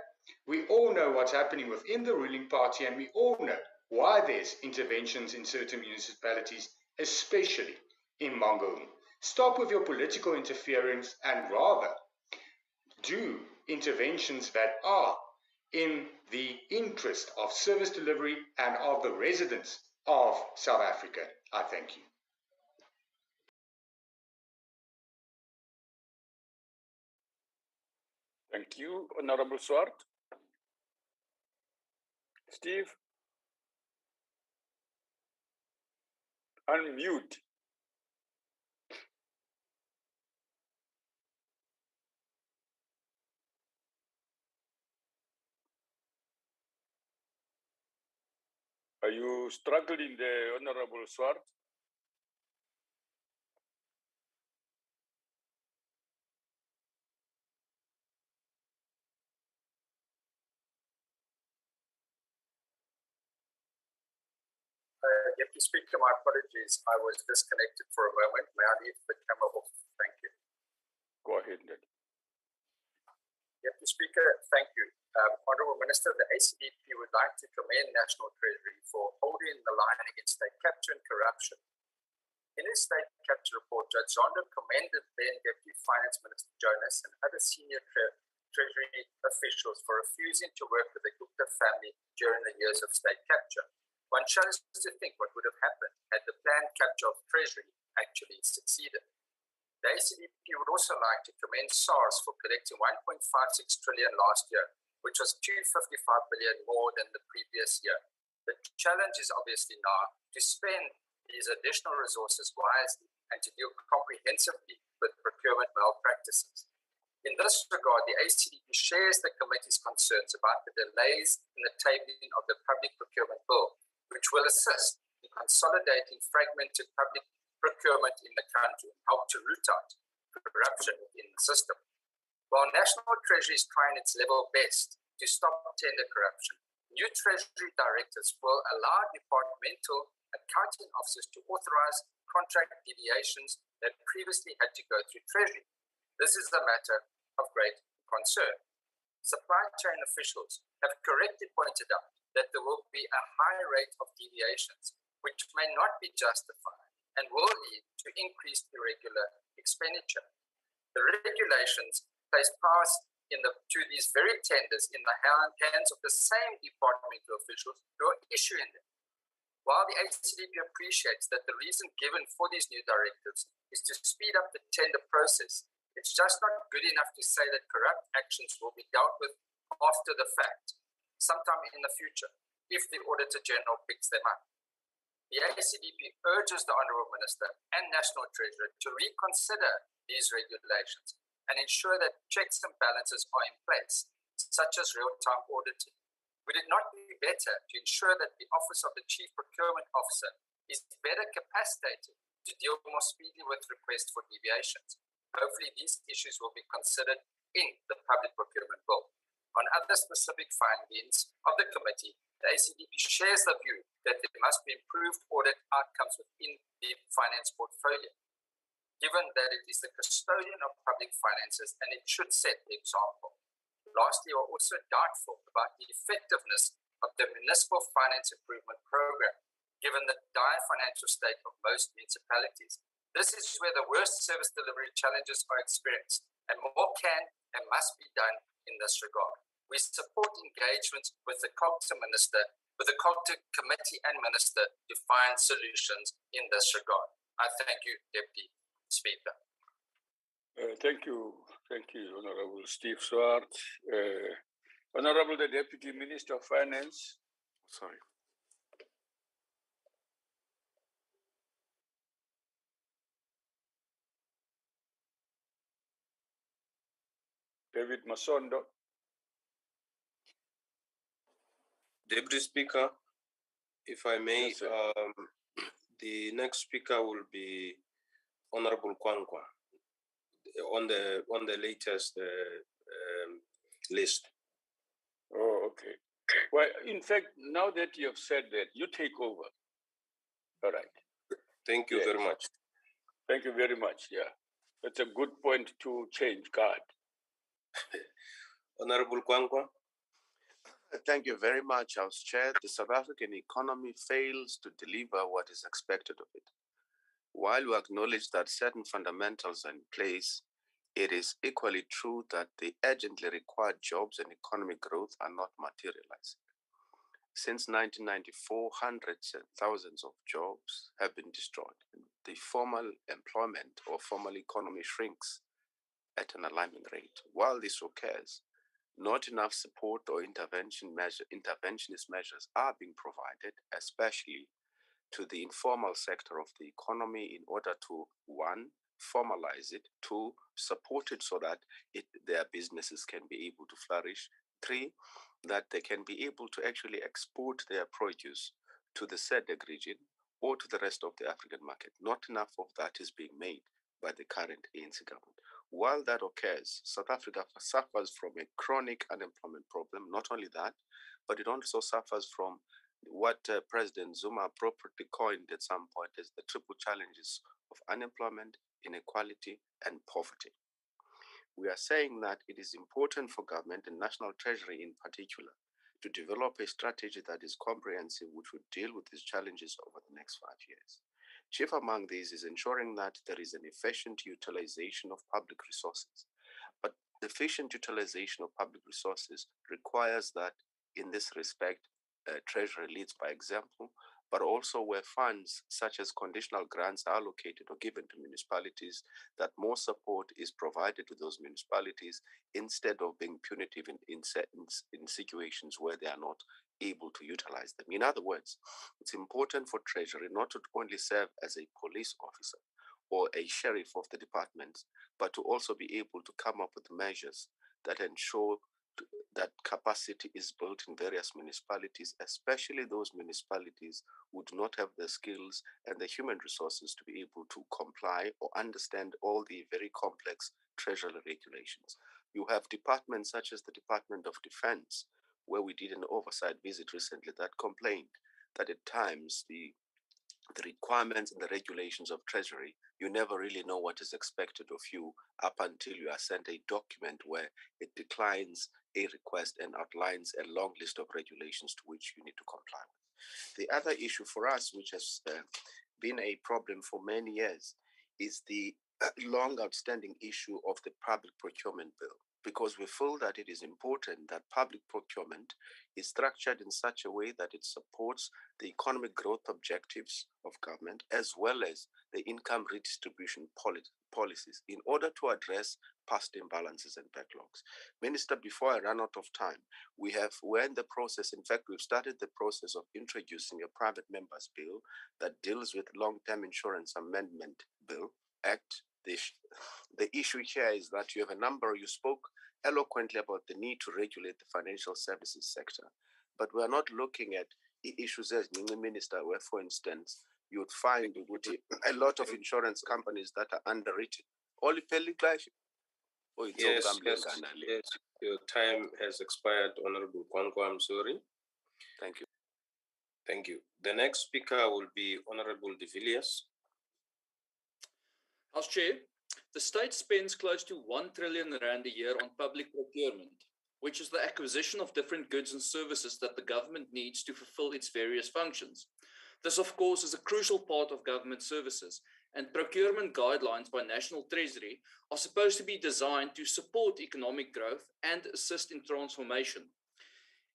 we all know what's happening within the ruling party, and we all know why there's interventions in certain municipalities, especially in Mangaung. Stop with your political interference and rather do interventions that are in the interest of service delivery and of the residents of South Africa. I thank you. Thank you, Honorable Swart. Steve, unmute. Are you struggling there, Honorable Swart? Deputy Speaker, my apologies. I was disconnected for a moment. May I leave the camera off? Thank you. Go ahead, then. Deputy Speaker, thank you. Honourable Minister, the ACDP would like to commend National Treasury for holding the line against state capture and corruption. In his state capture report, Judge Zondo commended then Deputy Finance Minister Jonas and other senior Treasury officials for refusing to work with the Gupta family during the years of state capture. One shudders to think what would have happened had the planned capture of Treasury actually succeeded. The ACDP would also like to commend SARS for collecting 1.56 trillion last year, which was 255 billion more than the previous year. The challenge is obviously now to spend these additional resources wisely and to deal comprehensively with procurement malpractices. In this regard, the ACDP shares the committee's concerns about the delays in the tabling of the public procurement bill, which will assist in consolidating fragmented public procurement in the country and help to root out corruption within the system. While National Treasury is trying its level best to stop tender corruption, new Treasury directives will allow departmental accounting officers to authorize contract deviations that previously had to go through Treasury. This is a matter of great concern. Supply chain officials have correctly pointed out that there will be a high rate of deviations, which may not be justified and will lead to increased irregular expenditure. The regulations place powers to these very tenders in the hands of the same departmental officials who are issuing them. While the ACDP appreciates that the reason given for these new directives is to speed up the tender process, it's just not good enough to say that corrupt actions will be dealt with after the fact, sometime in the future, if the Auditor General picks them up. The ACDP urges the Honourable Minister and National Treasurer to reconsider these regulations and ensure that checks and balances are in place, such as real-time auditing. Would it not be better to ensure that the Office of the Chief Procurement Officer is better capacitated to deal more speedily with requests for deviations? Hopefully these issues will be considered in the public procurement bill. On other specific findings of the committee, the ACDP shares the view that there must be improved audit outcomes within the finance portfolio, given that it is the custodian of public finances and it should set the example. Lastly, we're also doubtful about the effectiveness of the Municipal Finance Improvement Program, given the dire financial state of most municipalities. This is where the worst service delivery challenges are experienced, and more can and must be done in this regard. We support engagement with the COGTA Minister, with the COGTA Committee and Minister to find solutions in this regard. I thank you, Deputy Speaker. Thank you, Honorable Steve Swart. Honorable the Deputy Minister of Finance. Sorry. David Masondo. Deputy Speaker, if I may, Yes, the next speaker will be Honorable Kwankwa on the latest list. Oh, okay. Well, in fact, now that you have said that, you take over. All right. Thank you very much. Thank you very much. Yeah, that's a good point to change guard. Honorable Kwankwa. Thank you very much, House Chair. The South African economy fails to deliver what is expected of it. While we acknowledge that certain fundamentals are in place, it is equally true that the urgently required jobs and economic growth are not materializing. Since 1994, hundreds and thousands of jobs have been destroyed. The formal employment or formal economy shrinks at an alarming rate. While this occurs, not enough support or interventionist measures are being provided, especially to the informal sector of the economy in order to, one, formalize it, two, support it so that their businesses can be able to flourish, three, that they can be able to actually export their produce to the SADC region or to the rest of the African market. Not enough of that is being made by the current ANC government. While that occurs, South Africa suffers from a chronic unemployment problem. Not only that, but it also suffers from what President Zuma appropriately coined at some point as the triple challenges of unemployment, inequality, and poverty. We are saying that it is important for government and National Treasury in particular to develop a strategy that is comprehensive, which would deal with these challenges over the next 5 years. Chief among these is ensuring that there is an efficient utilization of public resources. But efficient utilization of public resources requires that, in this respect, Treasury leads by example, but also where funds such as conditional grants are allocated or given to municipalities, that more support is provided to those municipalities instead of being punitive in situations where they are not able to utilize them. In other words, it's important for Treasury not to only serve as a police officer or a sheriff of the departments, but to also be able to come up with measures that ensure that capacity is built in various municipalities, especially those municipalities who do not have the skills and the human resources to be able to comply or understand all the very complex Treasury regulations. You have departments such as the Department of Defense, where we did an oversight visit recently, that complained that at times the requirements and the regulations of Treasury, you never really know what is expected of you up until you are sent a document where it declines a request and outlines a long list of regulations to which you need to comply with. The other issue for us, which has been a problem for many years, is the long outstanding issue of the public procurement bill, because we feel that it is important that public procurement is structured in such a way that it supports the economic growth objectives of government as well as the income redistribution policies in order to address past imbalances and backlogs. Minister, before I run out of time, we're in the process, in fact, we've started the process of introducing a private members bill that deals with long-term insurance amendment bill act. The issue here is that you have a number, you spoke eloquently about the need to regulate the financial services sector, but we're not looking at issues as Minister, where, for instance, you would find a lot of insurance companies that are underrated. Yes, your time has expired, Honorable Kwankwa. I'm sorry. Thank you. Thank you. The next speaker will be Honorable De Villiers. House Chair, the state spends close to 1 trillion rand a year on public procurement, which is the acquisition of different goods and services that the government needs to fulfill its various functions. This, of course, is a crucial part of government services, and procurement guidelines by National Treasury are supposed to be designed to support economic growth and assist in transformation.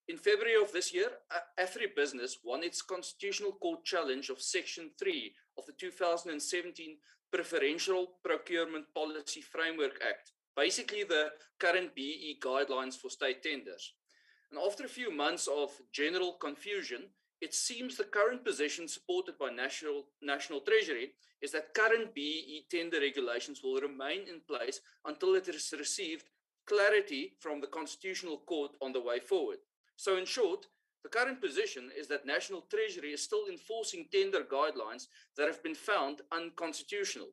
In February of this year, Agribusiness won its Constitutional Court challenge of Section 3 of the 2017 Preferential Procurement Policy Framework Act, basically the current BEE guidelines for state tenders. And after a few months of general confusion, it seems the current position supported by National Treasury is that current BEE tender regulations will remain in place until it has received clarity from the Constitutional Court on the way forward. So in short, the current position is that National Treasury is still enforcing tender guidelines that have been found unconstitutional.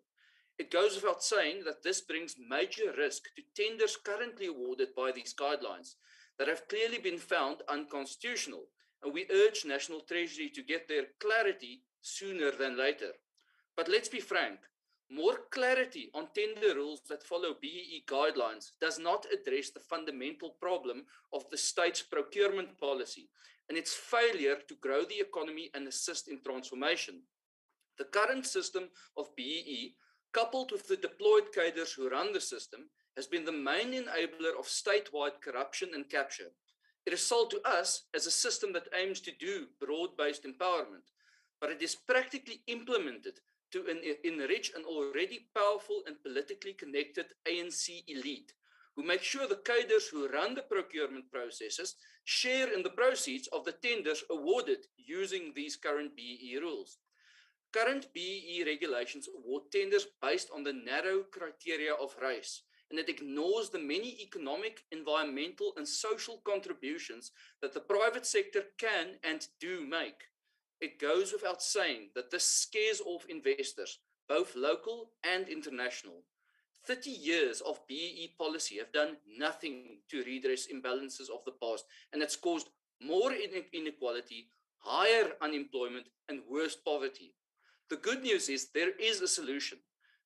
It goes without saying that this brings major risk to tenders currently awarded by these guidelines that have clearly been found unconstitutional, and we urge National Treasury to get their clarity sooner than later. But let's be frank, more clarity on tender rules that follow BEE guidelines does not address the fundamental problem of the state's procurement policy and its failure to grow the economy and assist in transformation. The current system of BEE, coupled with the deployed cadres who run the system, has been the main enabler of statewide corruption and capture. It is sold to us as a system that aims to do broad-based empowerment, but it is practically implemented to enrich an already powerful and politically connected ANC elite, who make sure the cadres who run the procurement processes share in the proceeds of the tenders awarded using these current BEE rules. Current BEE regulations award tenders based on the narrow criteria of race, and it ignores the many economic, environmental, and social contributions that the private sector can and do make. It goes without saying that this scares off investors, both local and international. 30 years of BEE policy have done nothing to redress imbalances of the past, and it's caused more inequality, higher unemployment, and worse poverty. The good news is there is a solution.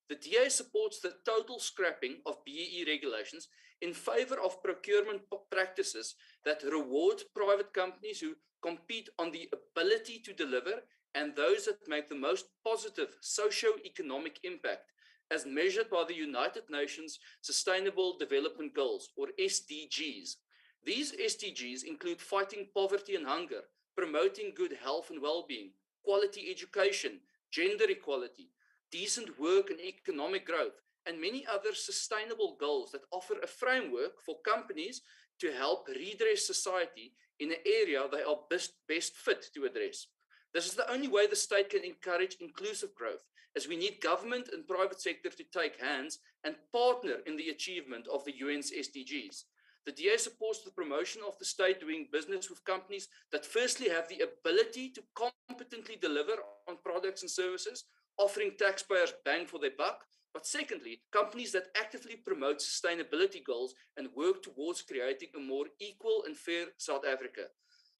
The DA supports the total scrapping of BEE regulations in favor of procurement practices that reward private companies who compete on the ability to deliver and those that make the most positive socio-economic impact, as measured by the United Nations Sustainable Development Goals, or SDGs. These SDGs include fighting poverty and hunger, promoting good health and well-being, quality education, gender equality, decent work and economic growth, and many other sustainable goals that offer a framework for companies to help redress society in an area they are best fit to address. This is the only way the state can encourage inclusive growth, as we need government and private sector to take hands and partner in the achievement of the UN's SDGs. The DA supports the promotion of the state doing business with companies that firstly have the ability to competently deliver on products and services, offering taxpayers bang for their buck, but secondly, companies that actively promote sustainability goals and work towards creating a more equal and fair South Africa.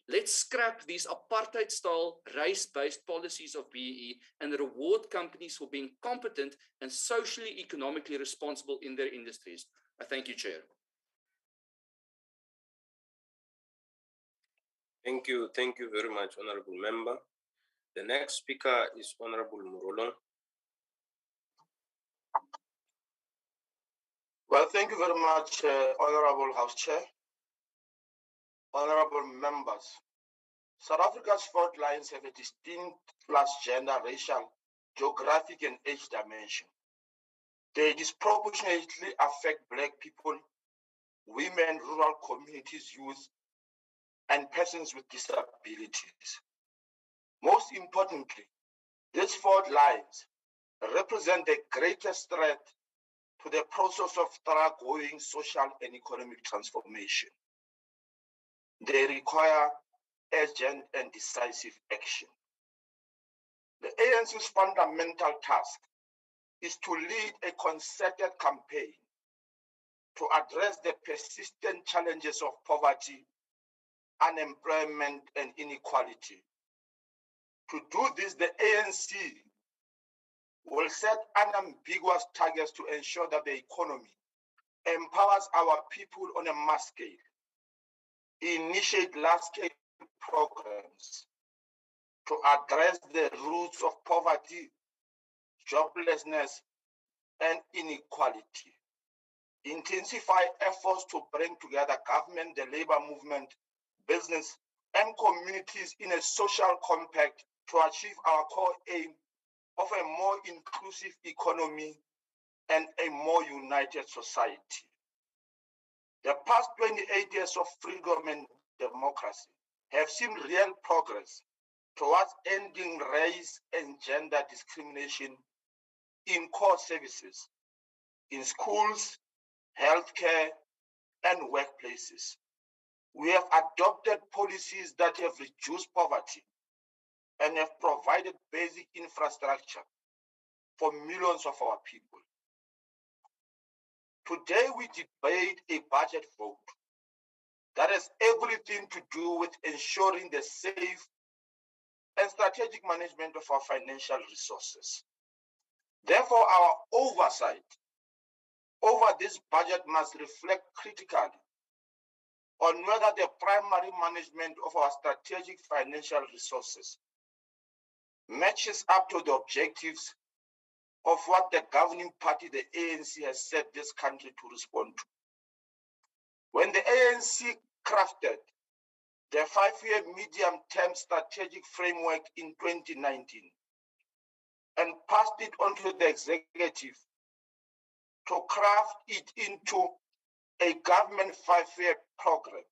Let's scrap these apartheid-style, race-based policies of BEE and reward companies for being competent and socially, economically responsible in their industries. I thank you, Chair. Thank you very much, Honorable Member. The next speaker is Honorable Murolong. Well, thank you very much, Honorable House Chair. Honorable members, South Africa's fault lines have a distinct class, gender, racial, geographic, and age dimension. They disproportionately affect Black people, women, rural communities, youth, and persons with disabilities. Most importantly, these fault lines represent the greatest threat to the process of thoroughgoing social and economic transformation. They require urgent and decisive action. The ANC's fundamental task is to lead a concerted campaign to address the persistent challenges of poverty, unemployment, and inequality. To do this, the ANC will set unambiguous targets to ensure that the economy empowers our people on a mass scale, initiate large-scale programs to address the roots of poverty, joblessness, and inequality. Intensify efforts to bring together government, the labor movement, business, and communities in a social compact to achieve our core aim of a more inclusive economy and a more united society. The past 28 years of freedom and democracy have seen real progress towards ending race and gender discrimination in core services, in schools, healthcare, and workplaces. We have adopted policies that have reduced poverty and have provided basic infrastructure for millions of our people. Today, we debate a budget vote that has everything to do with ensuring the safe and strategic management of our financial resources. Therefore, our oversight over this budget must reflect critically on whether the primary management of our strategic financial resources matches up to the objectives of what the governing party, the ANC, has set this country to respond to. When the ANC crafted the 5-year medium-term strategic framework in 2019 and passed it on to the executive to craft it into a government 5-year program,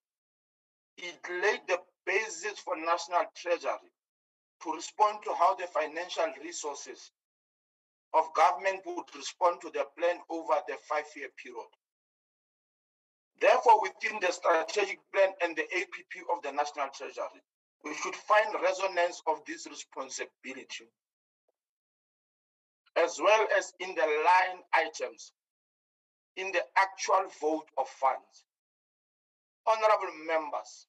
it laid the basis for National Treasury to respond to how the financial resources of government would respond to the plan over the 5-year period. Therefore, within the strategic plan and the APP of the National Treasury, we should find resonance of this responsibility, as well as in the line items in the actual vote of funds. Honorable members,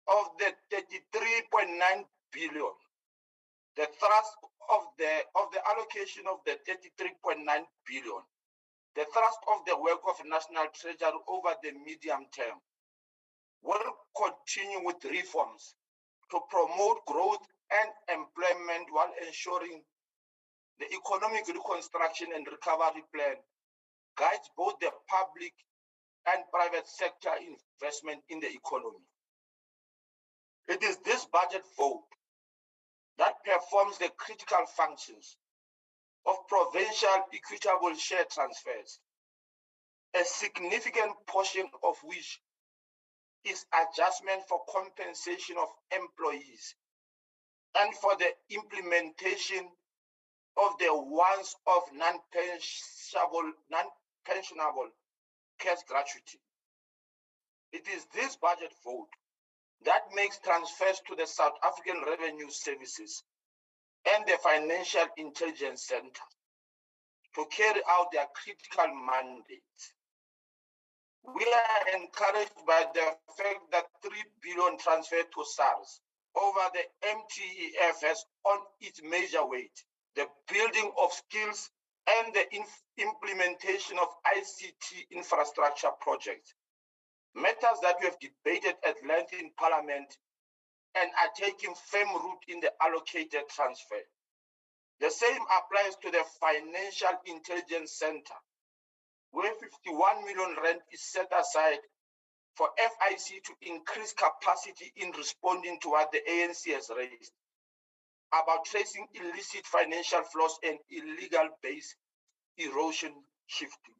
of the 33.9 billion, the thrust of the allocation of the 33.9 billion, the thrust of the work of National Treasury over the medium term will continue with reforms to promote growth and employment while ensuring the economic reconstruction and recovery plan guides both the public and private sector investment in the economy. It is this budget vote that performs the critical functions of provincial equitable share transfers, a significant portion of which is adjustment for compensation of employees and for the implementation of the once-off non-pensionable cash gratuity. It is this budget vote that makes transfers to the South African Revenue Services and the Financial Intelligence Center to carry out their critical mandate. We are encouraged by the fact that 3 billion transferred to SARS over the MTEF has on its major weight the building of skills and the implementation of ICT infrastructure projects, matters that we have debated at length in Parliament and are taking firm root in the allocated transfer. The same applies to the Financial Intelligence Center, where 51 million rand is set aside for FIC to increase capacity in responding to what the ANC has raised about tracing illicit financial flows and illegal base erosion shifting.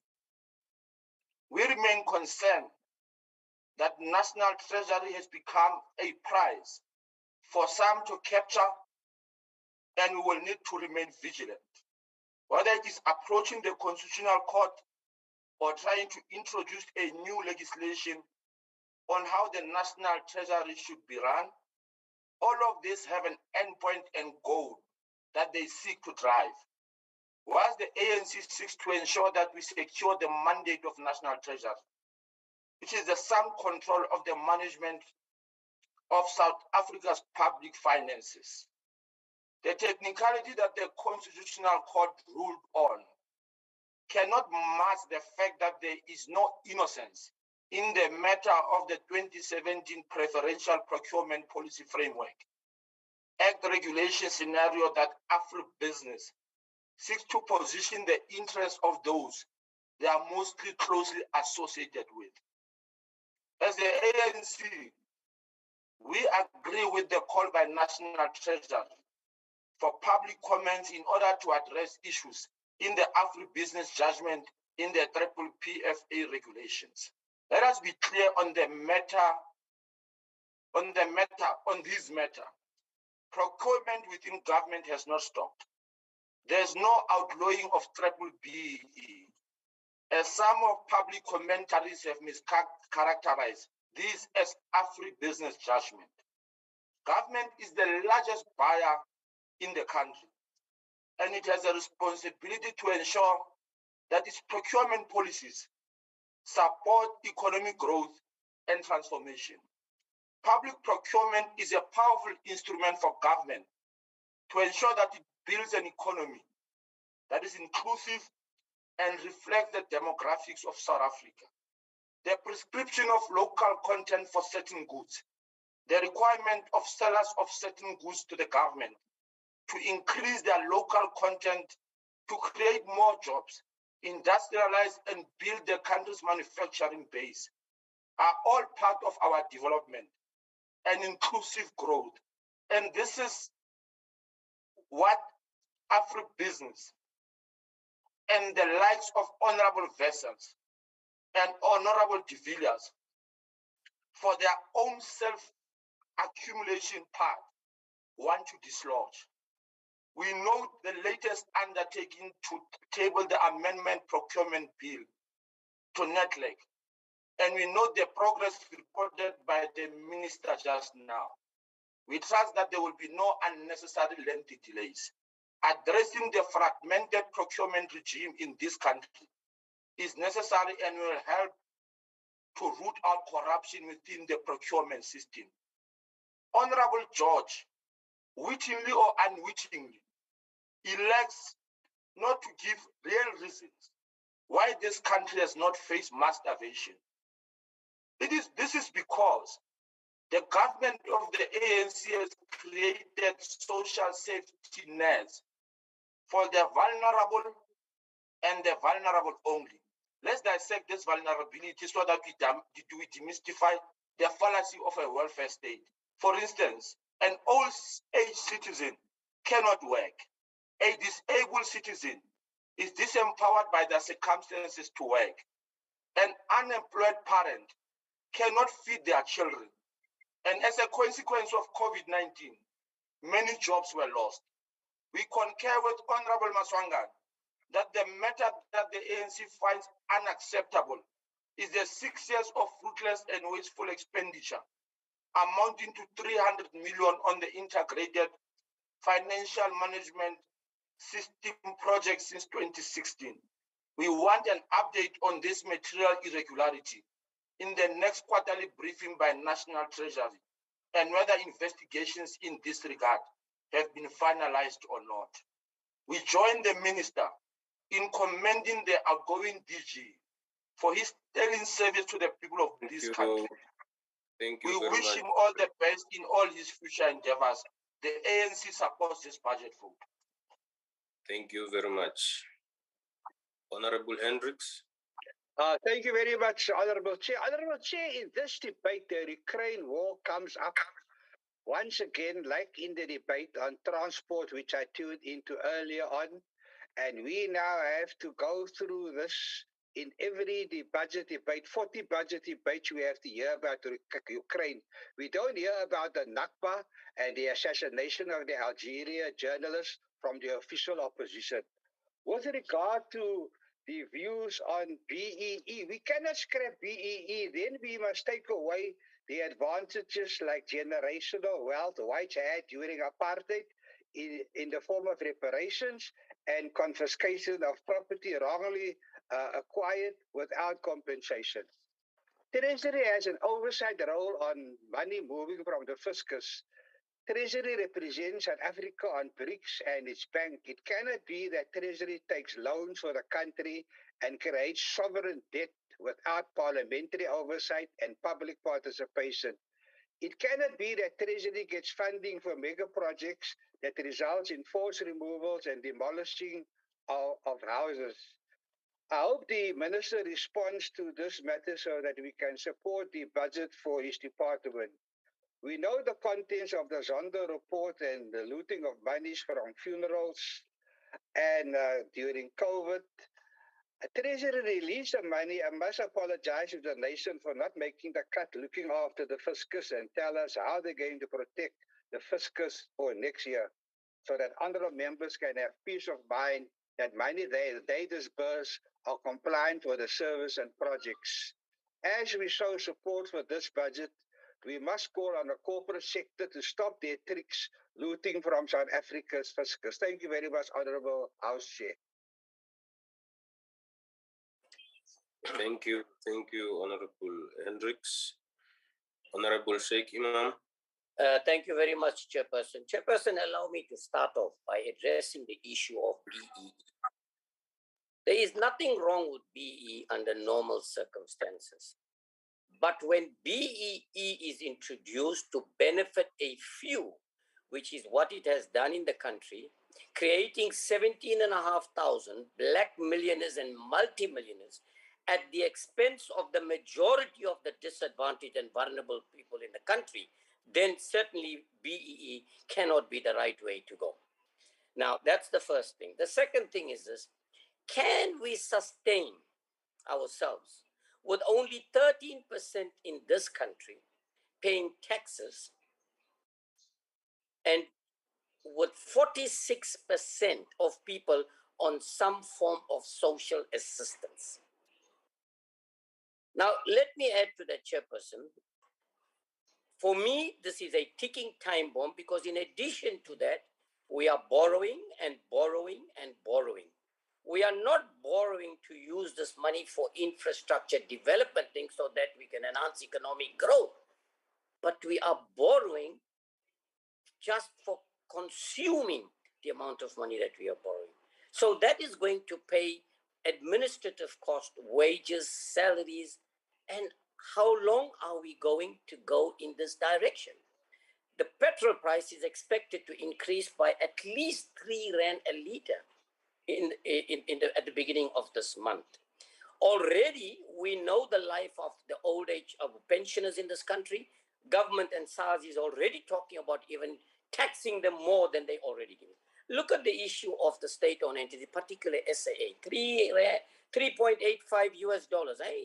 We remain concerned that National Treasury has become a prize for some to capture, and we will need to remain vigilant. Whether it is approaching the Constitutional Court or trying to introduce a new legislation on how the National Treasury should be run, all of these have an endpoint and goal that they seek to drive. Whilst the ANC seeks to ensure that we secure the mandate of National Treasury, which is the sum control of the management of South Africa's public finances. The technicality that the Constitutional Court ruled on cannot mask the fact that there is no innocence in the matter of the 2017 preferential procurement policy framework. Act regulation scenario that Afro-Business seeks to position the interests of those they are mostly closely associated with. As the ANC, we agree with the call by National Treasury for public comments in order to address issues in the Afro-Business judgment in the PPPFA regulations. Let us be clear on this matter. Procurement within government has not stopped. There's no outlawing of BBBEE. As some of public commentaries have mischaracterized this as Afro-Business judgment. Government is the largest buyer in the country, and it has a responsibility to ensure that its procurement policies support economic growth and transformation. Public procurement is a powerful instrument for government to ensure that it builds an economy that is inclusive and reflects the demographics of South Africa. The prescription of local content for certain goods, the requirement of sellers of certain goods to the government to increase their local content to create more jobs, industrialize and build the country's manufacturing base are all part of our development and inclusive growth. And this is what Afro-Business and the likes of honorable vessels and honorable de Villiers for their own self-accumulation part want to dislodge. We note the latest undertaking to table the amendment procurement bill to NETLEC, and we note the progress reported by the minister just now. We trust that there will be no unnecessary lengthy delays. Addressing the fragmented procurement regime in this country is necessary and will help to root out corruption within the procurement system. Honorable George, wittingly or unwittingly, elects not to give real reasons why this country has not faced mass starvation. This is because the government of the ANC has created social safety nets for the vulnerable and the vulnerable only. Let's dissect this vulnerability so that we demystify the fallacy of a welfare state. For instance, an old age citizen cannot work. A disabled citizen is disempowered by the circumstances to work. An unemployed parent cannot feed their children. And as a consequence of COVID-19, many jobs were lost. We concur with Honorable Maswangan that the method that the ANC finds unacceptable is the 6 years of fruitless and wasteful expenditure, amounting to 300 million on the integrated financial management system project since 2016. We want an update on this material irregularity in the next quarterly briefing by National Treasury and whether investigations in this regard have been finalized or not. We join the minister in commending the outgoing DG for his sterling service to the people of this country. Thank you. We wish him all the best in all his future endeavors. The ANC supports this budget vote. Thank you very much. Honorable Hendricks. Thank you very much, Honorable Chair. Honorable Chair, in this debate, the Ukraine war comes up once again, like in the debate on transport, which I tuned into earlier on. And we now have to go through this in every budget debate, 40 budget debates we have to hear about Ukraine. We don't hear about the Nakba and the assassination of the Algeria journalists from the official opposition. With regard to the views on BEE, we cannot scrap BEE, then we must take away the advantages like generational wealth, which had during apartheid in the form of reparations and confiscation of property wrongly acquired without compensation. Treasury has an oversight role on money moving from the fiscus. Treasury represents South Africa on BRICS and its bank. It cannot be that Treasury takes loans for the country and creates sovereign debt without parliamentary oversight and public participation. It cannot be that Treasury gets funding for mega projects that results in forced removals and demolishing of houses. I hope the Minister responds to this matter so that we can support the budget for his department. We know the contents of the Zondo report and the looting of monies from funerals and during COVID. Treasury released the money and must apologize to the nation for not making the cut, looking after the fiscus, and tell us how they're going to protect the fiscus for next year so that honorable members can have peace of mind that money they disburse are compliant with the service and projects. As we show support for this budget, we must call on the corporate sector to stop their tricks looting from South Africa's fiscus. Thank you very much, Honorable House Chair. Thank you, Honorable Hendricks. Honorable Sheikh Imam. Thank you very much, Chairperson. Chairperson, allow me to start off by addressing the issue of BEE. There is nothing wrong with BEE under normal circumstances. But when BEE is introduced to benefit a few, which is what it has done in the country, creating 17,500 black millionaires and multimillionaires at the expense of the majority of the disadvantaged and vulnerable people in the country, then certainly BEE cannot be the right way to go. Now, that's the first thing. The second thing is this: can we sustain ourselves with only 13% in this country paying taxes and with 46% of people on some form of social assistance? Now, let me add to that, Chairperson. For me, this is a ticking time bomb because in addition to that, we are borrowing and borrowing and borrowing. We are not borrowing to use this money for infrastructure development things so that we can enhance economic growth, but we are borrowing just for consuming the amount of money that we are borrowing. So that is going to pay administrative cost, wages, salaries, and how long are we going to go in this direction? The petrol price is expected to increase by at least 3 rand a litre at the beginning of this month. Already, we know the life of the old age of pensioners in this country. Government and SARS is already talking about even taxing them more than they already give. Look at the issue of the state-owned entity, particularly SAA, $3.85.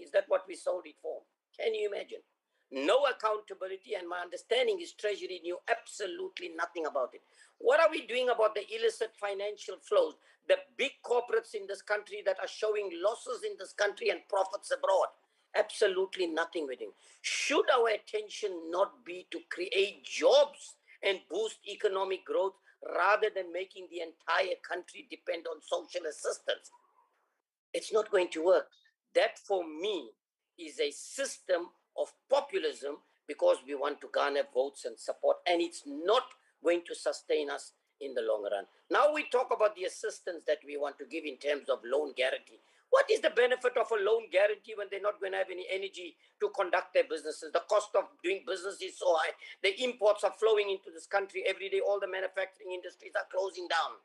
Is that what we sold it for? Can you imagine? No accountability, and my understanding is Treasury knew absolutely nothing about it. What are we doing about the illicit financial flows, the big corporates in this country that are showing losses in this country and profits abroad? Absolutely nothing with it. Should our attention not be to create jobs and boost economic growth rather than making the entire country depend on social assistance? It's not going to work. That, for me, is a system of populism because we want to garner votes and support, and it's not going to sustain us in the long run. Now we talk about the assistance that we want to give in terms of loan guarantee. What is the benefit of a loan guarantee when they're not going to have any energy to conduct their businesses? The cost of doing business is so high. The imports are flowing into this country every day. All the manufacturing industries are closing down.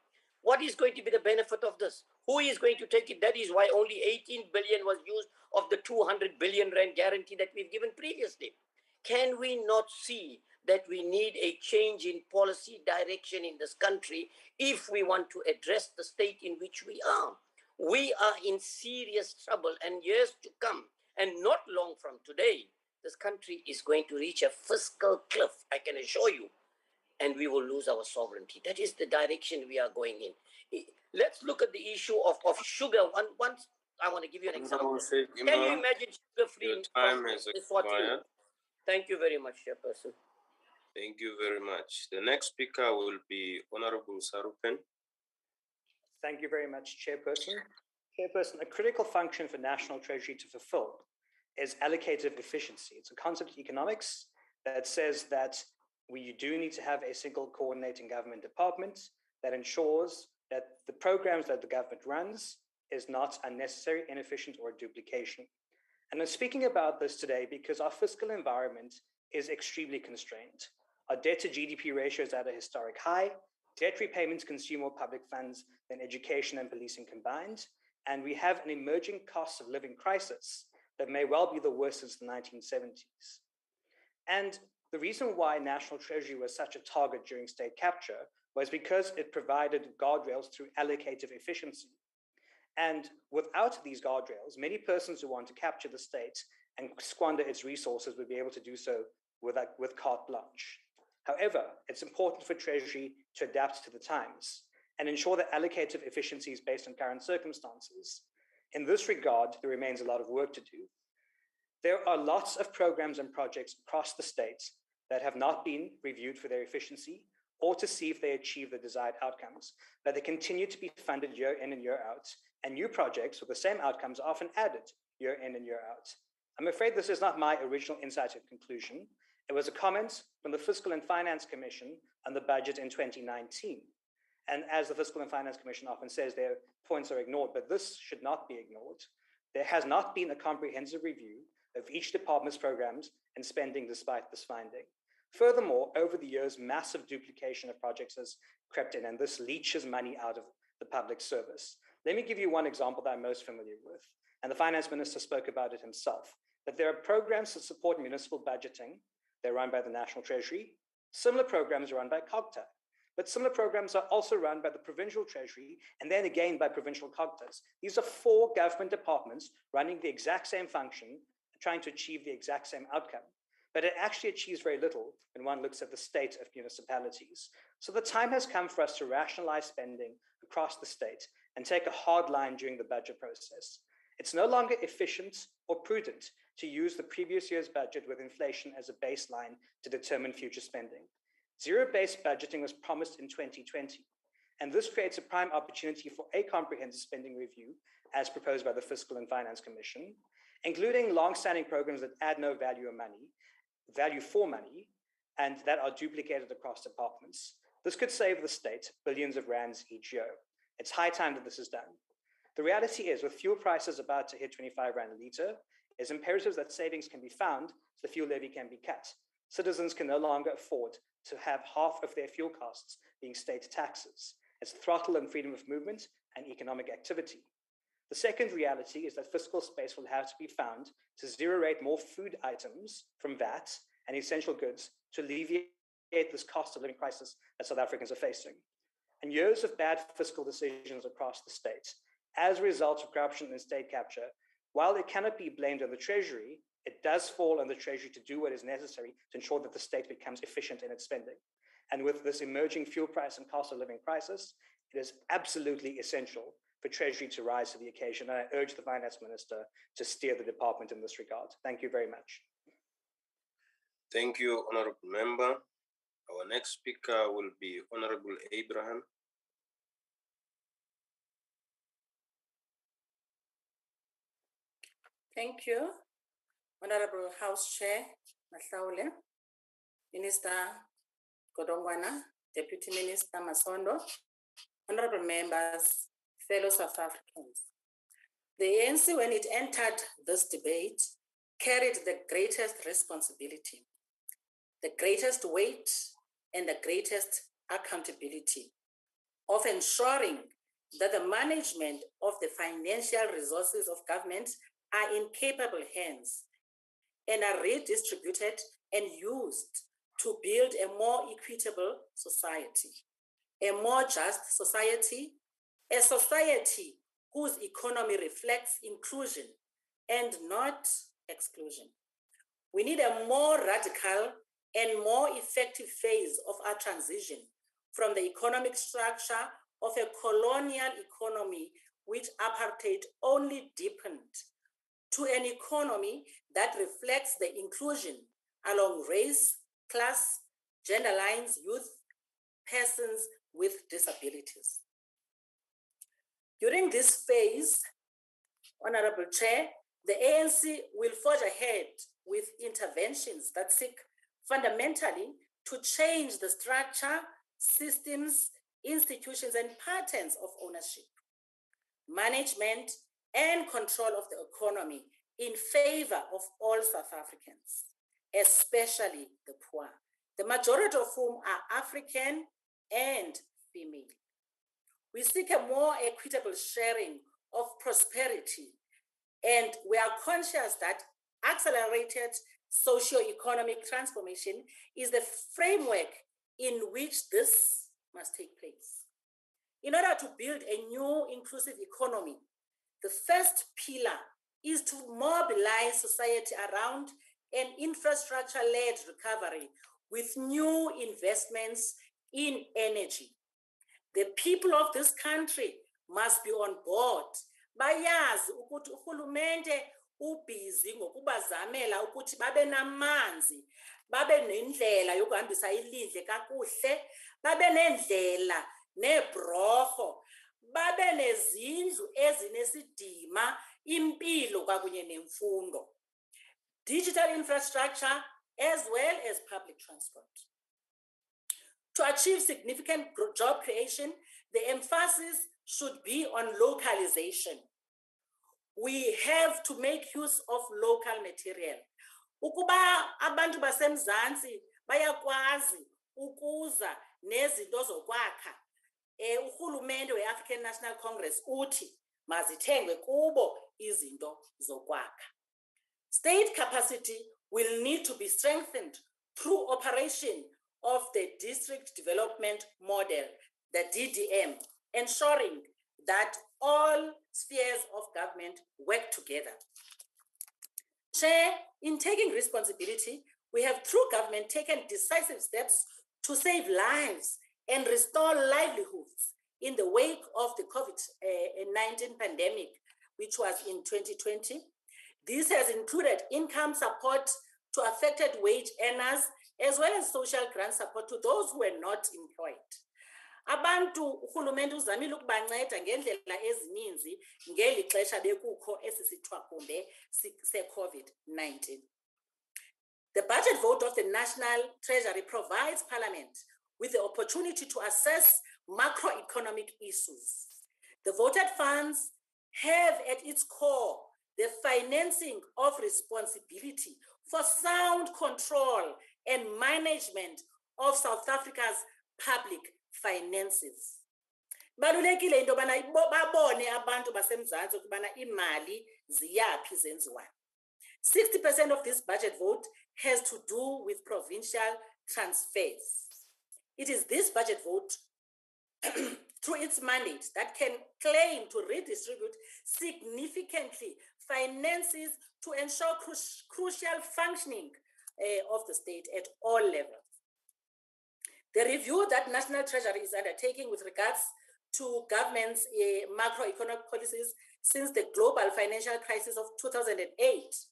What is going to be the benefit of this? Who is going to take it? That is why only 18 billion was used of the 200 billion rand guarantee that we've given previously. Can we not see that we need a change in policy direction in this country if we want to address the state in which we are? We are in serious trouble, and years to come, and not long from today, this country is going to reach a fiscal cliff, I can assure you, and we will lose our sovereignty. That is the direction we are going in. Let's look at the issue of sugar. Once I want to give you an example. Can you imagine sugar-free? Time has expired. Thank you very much, Chairperson. Thank you very much. The next speaker will be Honorable Sarupen. Thank you very much, Chairperson. Chairperson, a critical function for National Treasury to fulfill is allocative efficiency. It's a concept of economics that says that we do need to have a single coordinating government department that ensures that the programs that the government runs is not unnecessary, inefficient, or duplication. And I'm speaking about this today because our fiscal environment is extremely constrained. Our debt to GDP ratio is at a historic high. Debt repayments consume more public funds than education and policing combined. And we have an emerging cost of living crisis that may well be the worst since the 1970s. And the reason why National Treasury was such a target during state capture was because it provided guardrails through allocative efficiency. And without these guardrails, many persons who want to capture the state and squander its resources would be able to do so with carte blanche. However, it's important for Treasury to adapt to the times and ensure that allocative efficiency is based on current circumstances. In this regard, there remains a lot of work to do. There are lots of programs and projects across the state that have not been reviewed for their efficiency or to see if they achieve the desired outcomes, but they continue to be funded year in and year out, and new projects with the same outcomes are often added year in and year out. I'm afraid this is not my original insight or conclusion. It was a comment from the Fiscal and Finance Commission on the budget in 2019. And as the Fiscal and Finance Commission often says, their points are ignored, but this should not be ignored. There has not been a comprehensive review of each department's programs and spending despite this finding. Furthermore, over the years, massive duplication of projects has crept in, and this leaches money out of the public service. Let me give you one example that I'm most familiar with, and the Finance Minister spoke about it himself, that there are programs to support municipal budgeting. They're run by the National Treasury. Similar programs are run by COGTA, but similar programs are also run by the Provincial Treasury and then again by provincial COGTAs. These are 4 government departments running the exact same function, trying to achieve the exact same outcome. But it actually achieves very little when one looks at the state of municipalities. So the time has come for us to rationalize spending across the state and take a hard line during the budget process. It's no longer efficient or prudent to use the previous year's budget with inflation as a baseline to determine future spending. Zero-based budgeting was promised in 2020, and this creates a prime opportunity for a comprehensive spending review as proposed by the Fiscal and Finance Commission, including long-standing programs that add no value for money, and that are duplicated across departments. This could save the state billions of rands each year. It's high time that this is done. The reality is, with fuel prices about to hit 25 rand a litre, it's imperative that savings can be found so the fuel levy can be cut. Citizens can no longer afford to have half of their fuel costs being state taxes. It's throttle and freedom of movement and economic activity. The second reality is that fiscal space will have to be found to zero rate more food items from VAT and essential goods to alleviate this cost of living crisis that South Africans are facing. And years of bad fiscal decisions across the state, as a result of corruption and state capture, while it cannot be blamed on the Treasury, it does fall on the Treasury to do what is necessary to ensure that the state becomes efficient in its spending. And with this emerging fuel price and cost of living crisis, it is absolutely essential for Treasury to rise to the occasion. And I urge the Finance Minister to steer the department in this regard. Thank you very much. Thank you, Honorable Member. Our next speaker will be Honorable Abraham. Thank you, Honorable House Chair Mahlaule, Minister Godongwana, Deputy Minister Masondo, Honorable Members, fellow South Africans. The ANC, when it entered this debate, carried the greatest responsibility, the greatest weight, and the greatest accountability of ensuring that the management of the financial resources of government are in capable hands and are redistributed and used to build a more equitable society, a more just society, a society whose economy reflects inclusion and not exclusion. We need a more radical and more effective phase of our transition from the economic structure of a colonial economy which apartheid only deepened, to an economy that reflects the inclusion along race, class, gender lines, youth, persons with disabilities. During this phase, Honorable Chair, the ANC will forge ahead with interventions that seek fundamentally to change the structure, systems, institutions, and patterns of ownership, management, and control of the economy in favor of all South Africans, especially the poor, the majority of whom are African and female. We seek a more equitable sharing of prosperity, and we are conscious that accelerated socio-economic transformation is the framework in which this must take place. In order to build a new inclusive economy, the first pillar is to mobilize society around an infrastructure-led recovery with new investments in energy. The people of this country must be on board. Bayazi ukuthi uhulumende ubhizi ngokubazamela ukuthi babe namanzi, babe nendlela yokuhambisa ilindle kakuhle, babe nendlela nebroho, babe nezindlu ezinesidima, impilo kwakunye nemfundo. Digital infrastructure as well as public transport. To achieve significant job creation, the emphasis should be on localization. We have to make use of local material. Ukuba abantu basemzansi bayakwazi ukuza nezinto zokwakha, uhulumende we-African National Congress uthi mazithengwe kubo izinto zokwakha. State capacity will need to be strengthened through operation of the District Development Model, the DDM, ensuring that all spheres of government work together. Chair, in taking responsibility, we have through government taken decisive steps to save lives and restore livelihoods in the wake of the COVID-19 pandemic, which was in 2020. This has included income support to affected wage earners, as well as social grant support to those who were not employed. Abantu uhulumende uzamile ukubanceda ngendlela ezininzi ngeli xesha bekukho esisithwakumbe se-COVID-19. The budget vote of the National Treasury provides Parliament with the opportunity to assess macroeconomic issues. The voted funds have at its core the financing of responsibility for sound control and management of South Africa's public finances. Balulekile into bana babone abantu basemzansi ukubana imali ziyaphi zenziwayo. 60% of this budget vote has to do with provincial transfers. It is this budget vote through its mandate that can claim to redistribute significantly finances to ensure crucial functioning of the state at all levels. The review that National Treasury is undertaking with regards to government's macroeconomic policies since the global financial crisis of 2008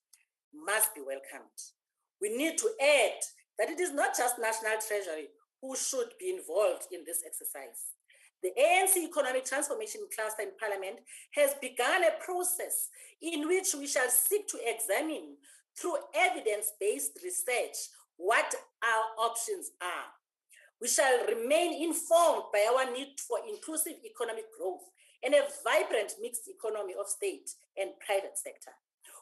must be welcomed. We need to add that it is not just National Treasury who should be involved in this exercise. The ANC Economic Transformation Cluster in Parliament has begun a process in which we shall seek to examine through evidence-based research what our options are. We shall remain informed by our need for inclusive economic growth and a vibrant mixed economy of state and private sector.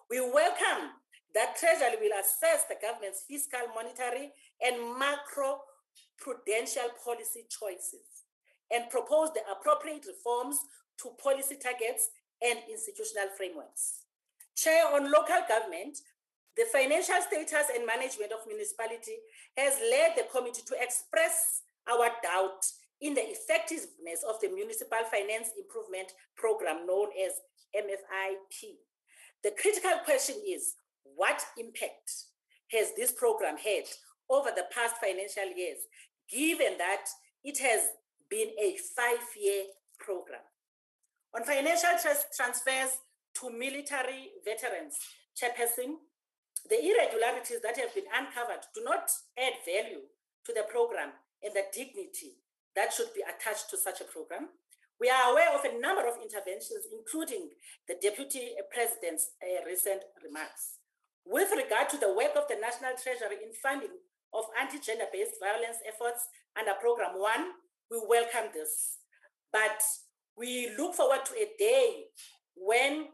We welcome that Treasury will assess the government's fiscal, monetary, and macro-prudential policy choices and propose the appropriate reforms to policy targets and institutional frameworks. Chair, on local government, the financial status and management of municipality has led the committee to express our doubt in the effectiveness of the Municipal Finance Improvement Program known as MFIP. The critical question is, what impact has this program had over the past financial years, given that it has been a 5-year program? On financial transfers to military veterans, Chairperson, the irregularities that have been uncovered do not add value to the program and the dignity that should be attached to such a program. We are aware of a number of interventions, including the Deputy President's recent remarks. With regard to the work of the National Treasury in funding of anti-gender-based violence efforts under Program 1, we welcome this. But we look forward to a day when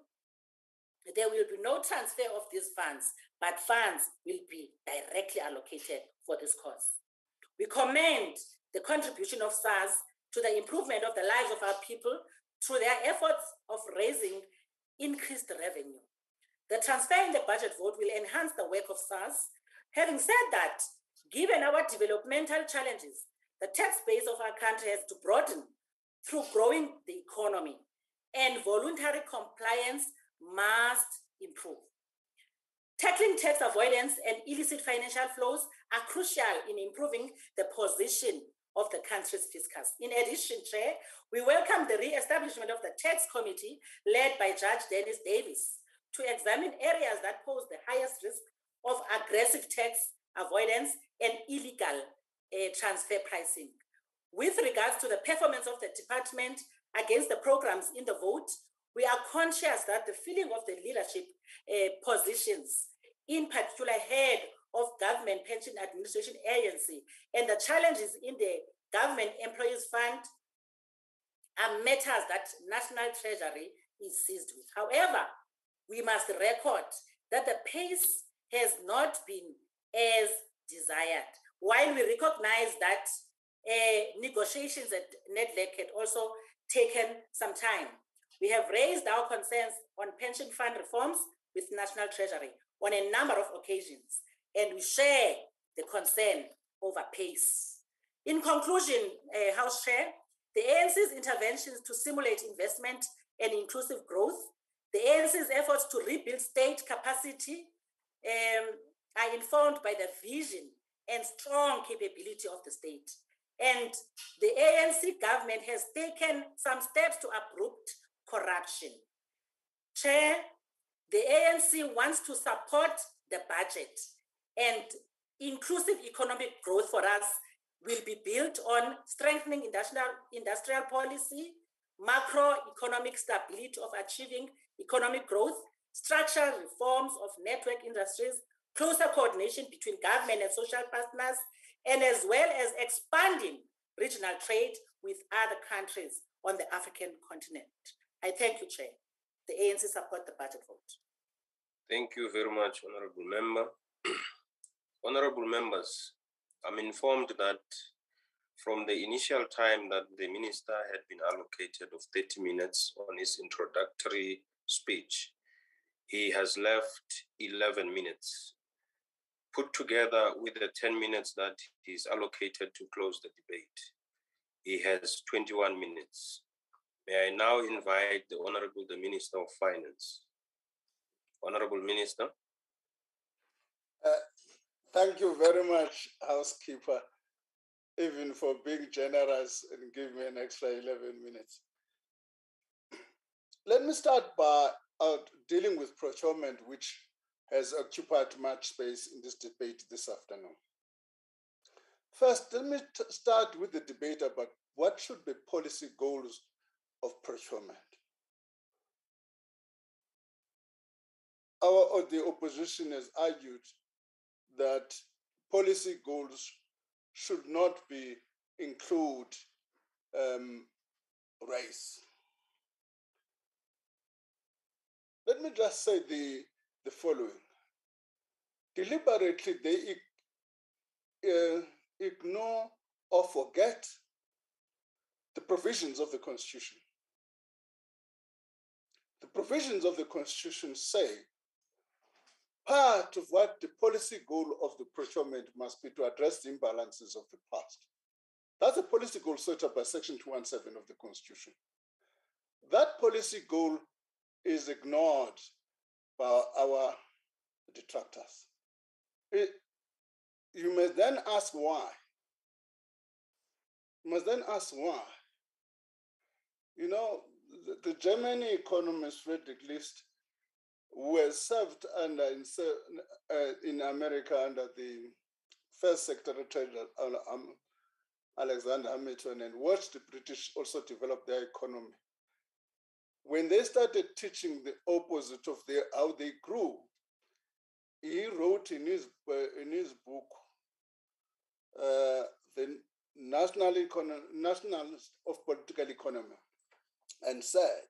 there will be no transfer of these funds, but funds will be directly allocated for this cause. We commend the contribution of SARS to the improvement of the lives of our people through their efforts of raising increased revenue. The transfer in the budget vote will enhance the work of SARS. Having said that, given our developmental challenges, the tax base of our country has to broaden through growing the economy, and voluntary compliance must improve. Tackling tax avoidance and illicit financial flows are crucial in improving the position of the country's fiscus. In addition, Chair, we welcome the re-establishment of the Tax Committee led by Judge Dennis Davis to examine areas that pose the highest risk of aggressive tax avoidance and illegal transfer pricing. With regards to the performance of the department against the programs in the vote, we are conscious that the filling of the leadership positions, in particular head of Government Pension Administration Agency, and the challenges in the Government Employees Fund are matters that National Treasury is seized with. However, we must record that the pace has not been as desired. While we recognize that negotiations at NEDLEC had also taken some time, we have raised our concerns on pension fund reforms with National Treasury on a number of occasions, and we share the concern over pace. In conclusion, House Chair, the ANC's interventions to stimulate investment and inclusive growth, the ANC's efforts to rebuild state capacity are informed by the vision and strong capability of the state. And the ANC government has taken some steps to uproot corruption. Chair, the ANC wants to support the budget, and inclusive economic growth for us will be built on strengthening industrial policy, macroeconomic stability of achieving economic growth, structural reforms of network industries, closer coordination between government and social partners, and as well as expanding regional trade with other countries on the African continent. I thank you, Chair. The ANC support the budget vote. Thank you very much, Honorable Member. Honorable members, I'm informed that from the initial time that the Minister had been allocated of 30 minutes on his introductory speech, he has left 11 minutes. Put together with the 10 minutes that is allocated to close the debate, he has 21 minutes. May I now invite the Honorable the Minister of Finance. Honorable Minister. Thank you very much, Housekeeper, even for being generous and giving me an extra 11 minutes. Let me start by dealing with procurement, which has occupied much space in this debate this afternoon. First, let me start with the debate about what should be policy goals of procurement. The opposition has argued that policy goals should not include race. Let me just say the following. Deliberately, they ignore or forget the provisions of the Constitution. The provisions of the Constitution say part of what the policy goal of the procurement must be to address the imbalances of the past. That's a policy goal set up by Section 217 of the Constitution. That policy goal is ignored by our detractors. You must then ask why. You must then ask why. You know, the German economist Friedrich List, who has served under in America under the first Secretary of Treasury, Alexander Hamilton, and watched the British also develop their economy. When they started teaching the opposite of how they grew, he wrote in his book, The Nationalist of Political Economy, and said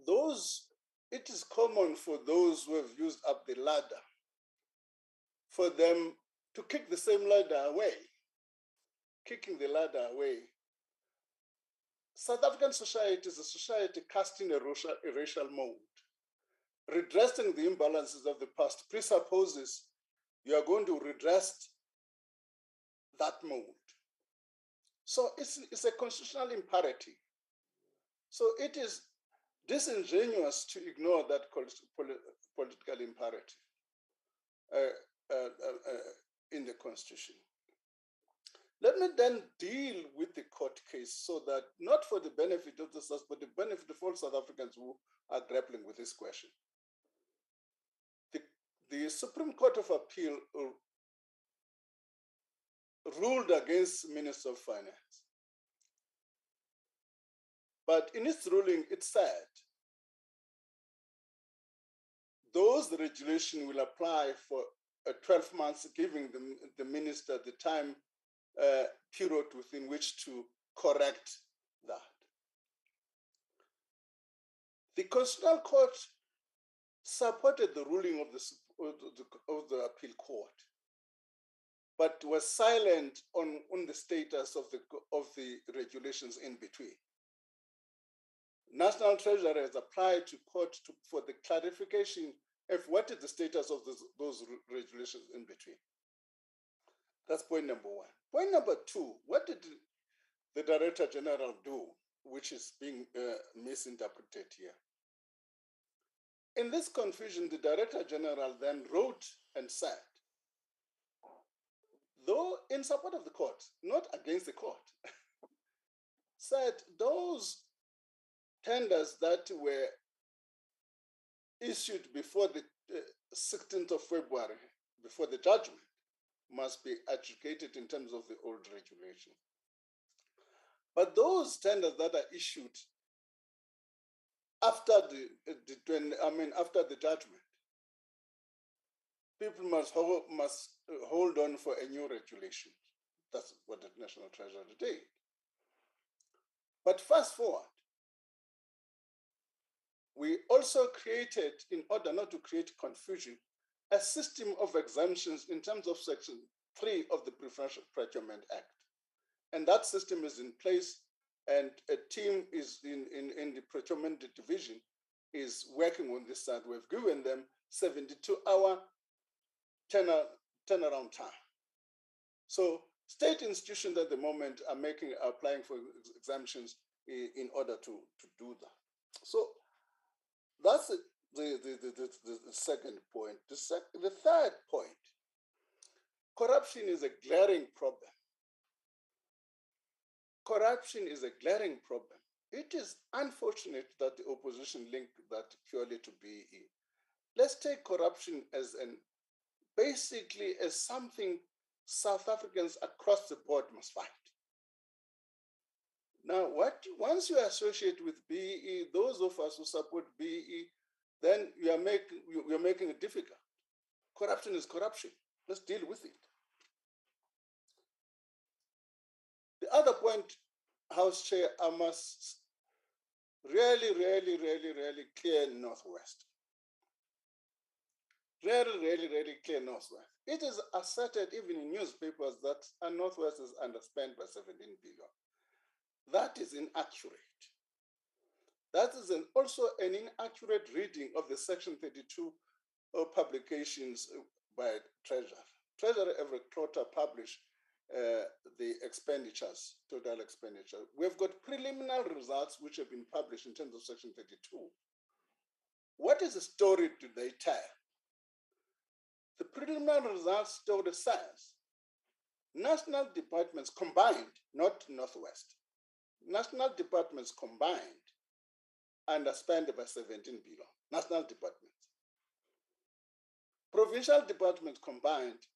it is common for those who have used up the ladder for them to kick the same ladder away, kicking the ladder away. South African society is a society cast in a racial mold. Redressing the imbalances of the past presupposes you are going to redress that mold. So it's a constitutional imperative. So it is disingenuous to ignore that political imperative in the Constitution. Let me then deal with the court case so that not for the benefit of the South, but the benefit of all South Africans who are grappling with this question. The Supreme Court of Appeal ruled against Minister of Finance. But in its ruling, it said those regulations will apply for 12 months, giving the minister the time period within which to correct that. The Constitutional Court supported the ruling of the Appeal Court, but was silent on the status of the regulations in between. National Treasury has applied to court for the clarification of what is the status of those regulations in between. That's point number one. Point number two, what did the Director General do, which is being misinterpreted here? In this confusion, the Director General then wrote and said, though in support of the court, not against the court, said those tenders that were issued before the 16th of February, before the judgment, must be adjudicated in terms of the old regulation. But those tenders that are issued after the judgment, people must hold on for a new regulation. That's what the National Treasury did. But fast forward, we also created, in order not to create confusion, a system of exemptions in terms of Section 3 of the Preferential Procurement Act. And that system is in place, and a team is in the procurement division is working on this side. We've given them 72-hour turnaround time. So state institutions at the moment are applying for exemptions in order to do that. So that's the second point. The third point, corruption is a glaring problem. Corruption is a glaring problem. It is unfortunate that the opposition linked that purely to BEE. Let's take corruption as basically as something South Africans across the board must fight. Now, once you associate with BEE, those of us who support BEE, then you're making it difficult. Corruption is corruption. Let's deal with it. The other point, House Chair, I must really clear Northwest. Really clear Northwest. It is asserted even in newspapers that Northwest is underspent by 17 billion. That is inaccurate. That is also an inaccurate reading of the Section 32 publications by Treasury. Treasury every quarter publish the expenditures, total expenditure. We've got preliminary results which have been published in terms of Section 32. What is the story do they tell? The preliminary results story says national departments combined, not Northwest, national departments combined underspent by 17 billion, national departments. Provincial departments combined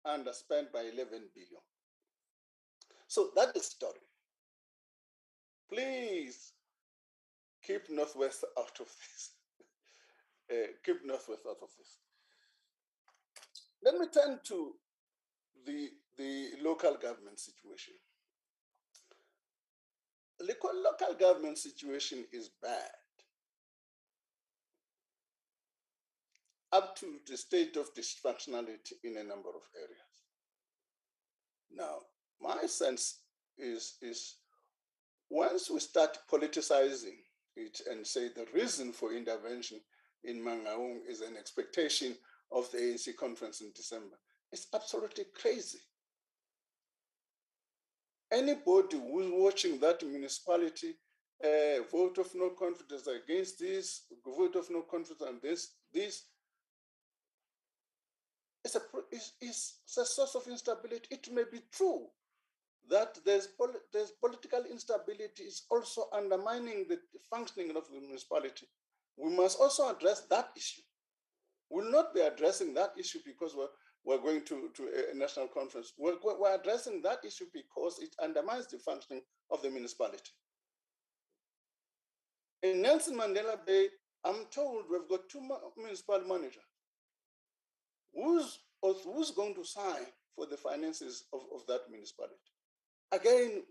underspent by 11 billion. So that is the story. Please keep Northwest out of this. Keep Northwest out of this. Let me turn to the local government situation. The local government situation is bad. up to the state of dysfunctionality in a number of areas. Now, my sense is once we start politicizing it and say the reason for intervention in Mangaung is an expectation of the ANC conference in December, it's absolutely crazy. Anybody who's watching that municipality vote of no confidence against this, vote of no confidence on this is a source of instability. It may be true that there's political instability is also undermining the functioning of the municipality. We must also address that issue. We'll not be addressing that issue because we're going to a national conference. We're addressing that issue because it undermines the functioning of the municipality. In Nelson Mandela Bay, I'm told we've got 2 municipal managers. Who's going to sign for the finances of that municipality? Again,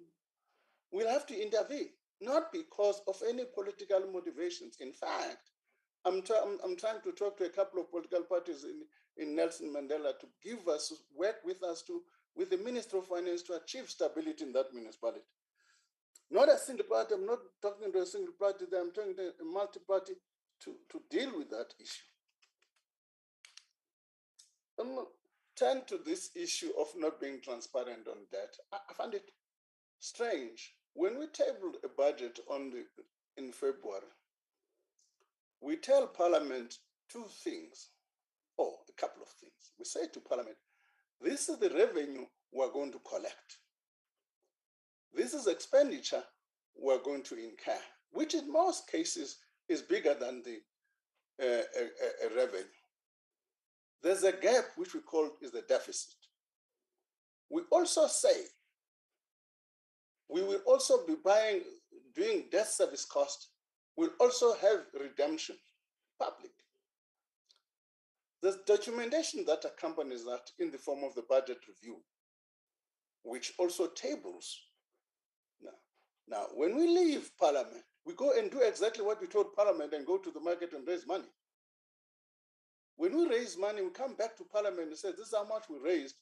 we'll have to intervene, not because of any political motivations. In fact, I'm trying to talk to a couple of political parties in Nelson Mandela to work with the Minister of Finance to achieve stability in that municipality. Not a single party, I'm not talking to a single party there, I'm talking to a multi-party to deal with that issue. Turn to this issue of not being transparent on debt. I find it strange. When we tabled a budget in February, we tell Parliament 2 things, or a couple of things. We say to Parliament, this is the revenue we're going to collect. This is expenditure we're going to incur, which in most cases is bigger than the revenue. There's a gap which we call is the deficit. We also say we will also be doing debt service cost. We'll also have redemption public. There's documentation that accompanies that in the form of the budget review, which also tables. Now, when we leave Parliament, we go and do exactly what we told Parliament and go to the market and raise money. When we raise money, we come back to Parliament and say, this is how much we raised.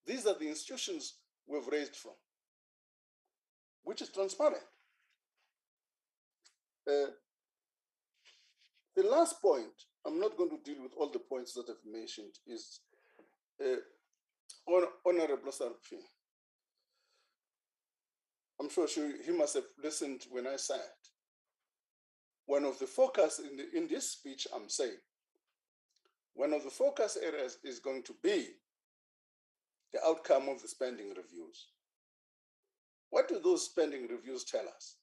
These are the institutions we've raised from, which is transparent. The last point, I'm not going to deal with all the points that I've mentioned, is Honorable Sarpi. I'm sure he must have listened when I said, one of the focus in this speech I'm saying, one of the focus areas is going to be the outcome of the spending reviews. What do those spending reviews tell us?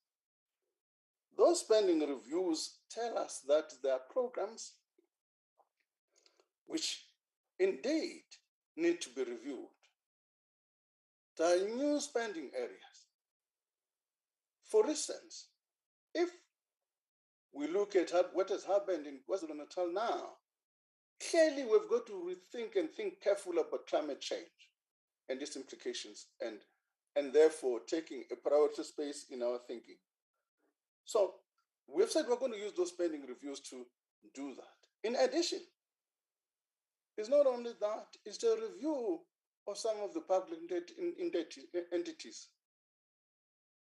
Those spending reviews tell us that there are programs which indeed need to be reviewed. There are new spending areas. For instance, if we look at what has happened in KwaZulu-Natal now, clearly we've got to rethink and think carefully about climate change and its implications, and therefore taking a priority space in our thinking. So we've said we're going to use those spending reviews to do that. In addition, it's not only that, it's a review of some of the public entities.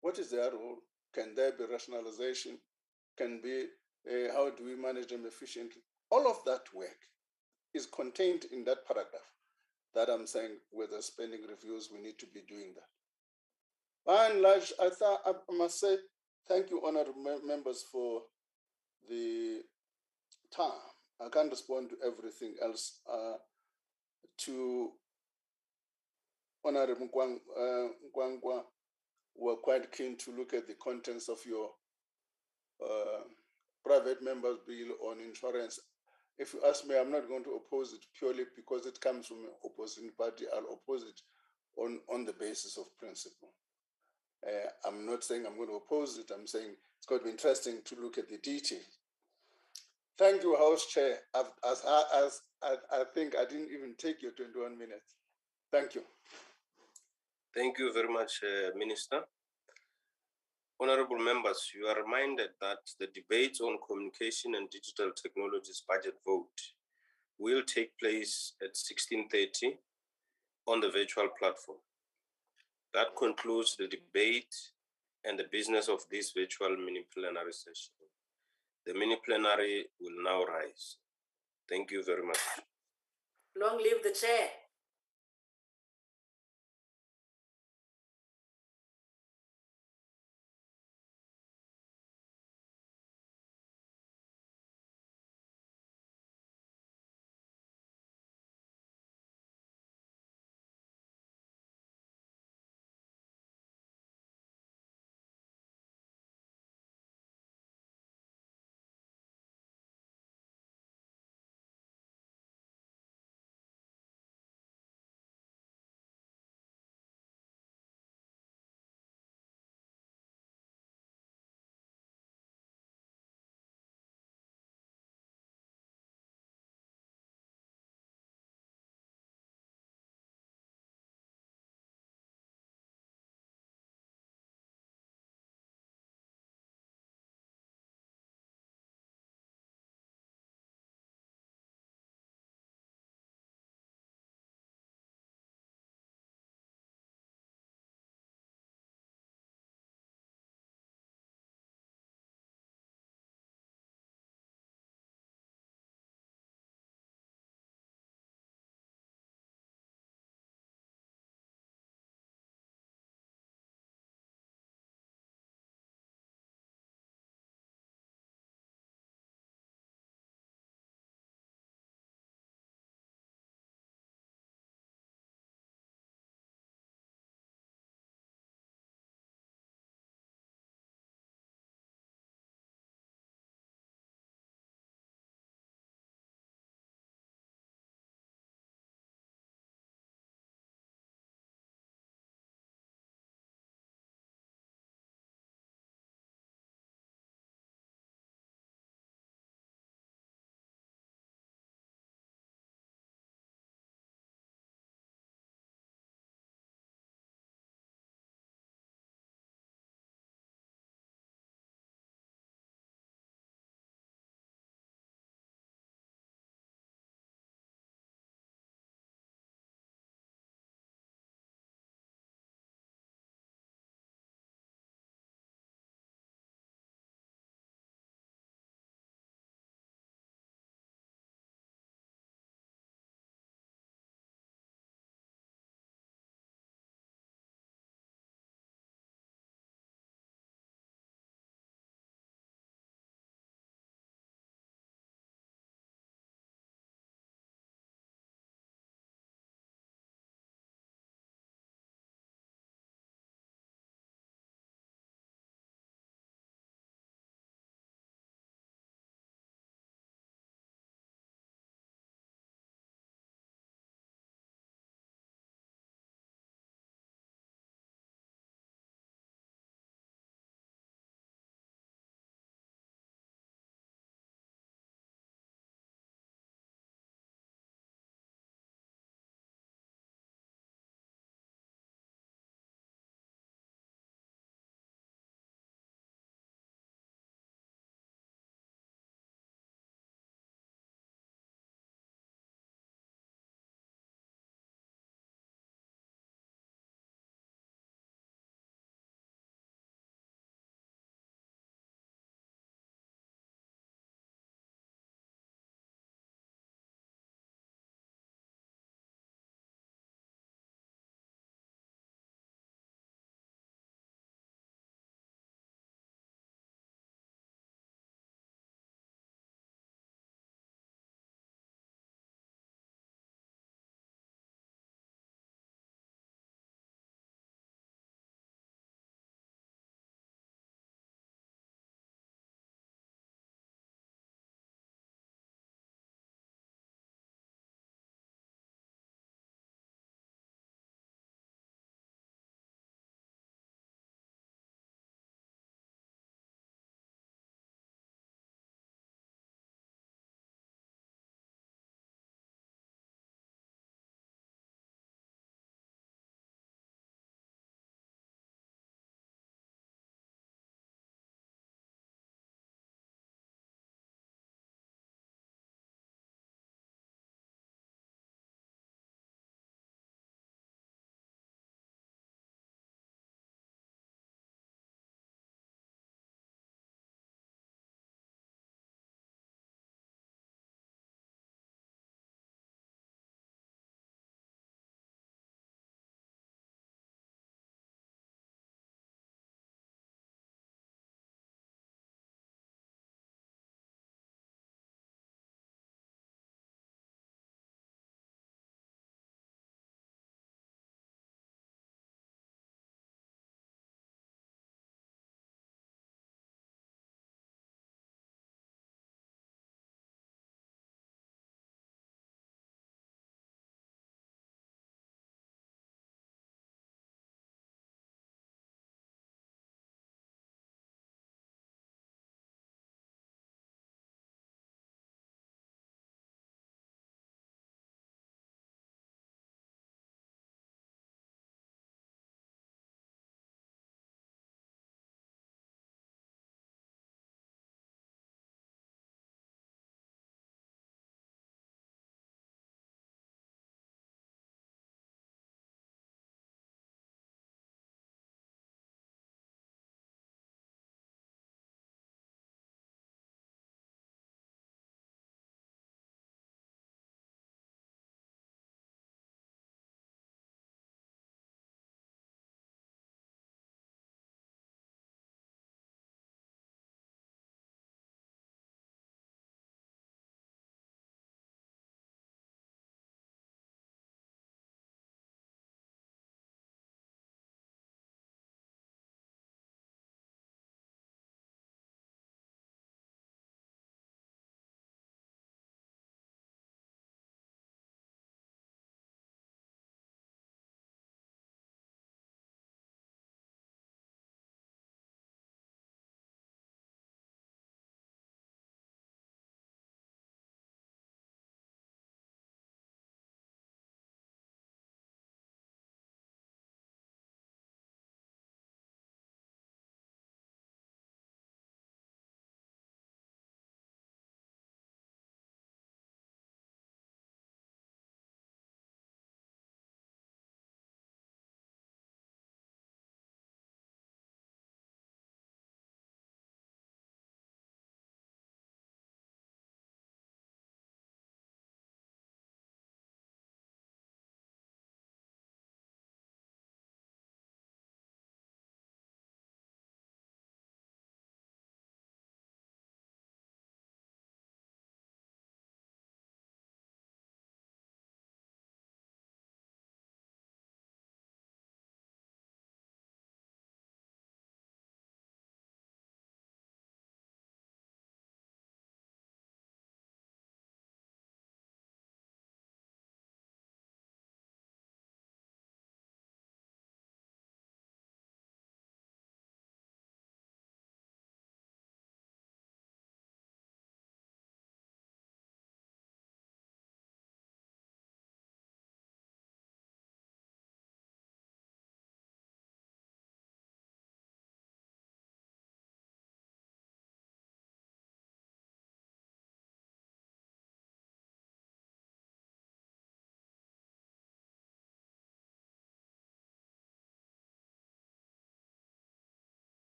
What is their role? Can there be rationalization? Can be, how do we manage them efficiently? All of that work is contained in that paragraph that I'm saying with the spending reviews, we need to be doing that. By and large, I must say, thank you, honorable members, for the time. I can't respond to everything else. To Honorable Nkwangwa, we're quite keen to look at the contents of your private members' bill on insurance. If you ask me, I'm not going to oppose it purely because it comes from an opposing party. I'll oppose it on the basis of principle. I'm not saying I'm going to oppose it. I'm saying it's going to be interesting to look at the details. Thank you, House Chair. I think I didn't even take your 21 minutes. Thank you. Thank you very much, Minister. Honorable members, you are reminded that the debate on communication and digital technologies budget vote will take place at 16:30 on the virtual platform. That concludes the debate and the business of this virtual mini plenary session. The mini plenary will now rise. Thank you very much. Long live the chair.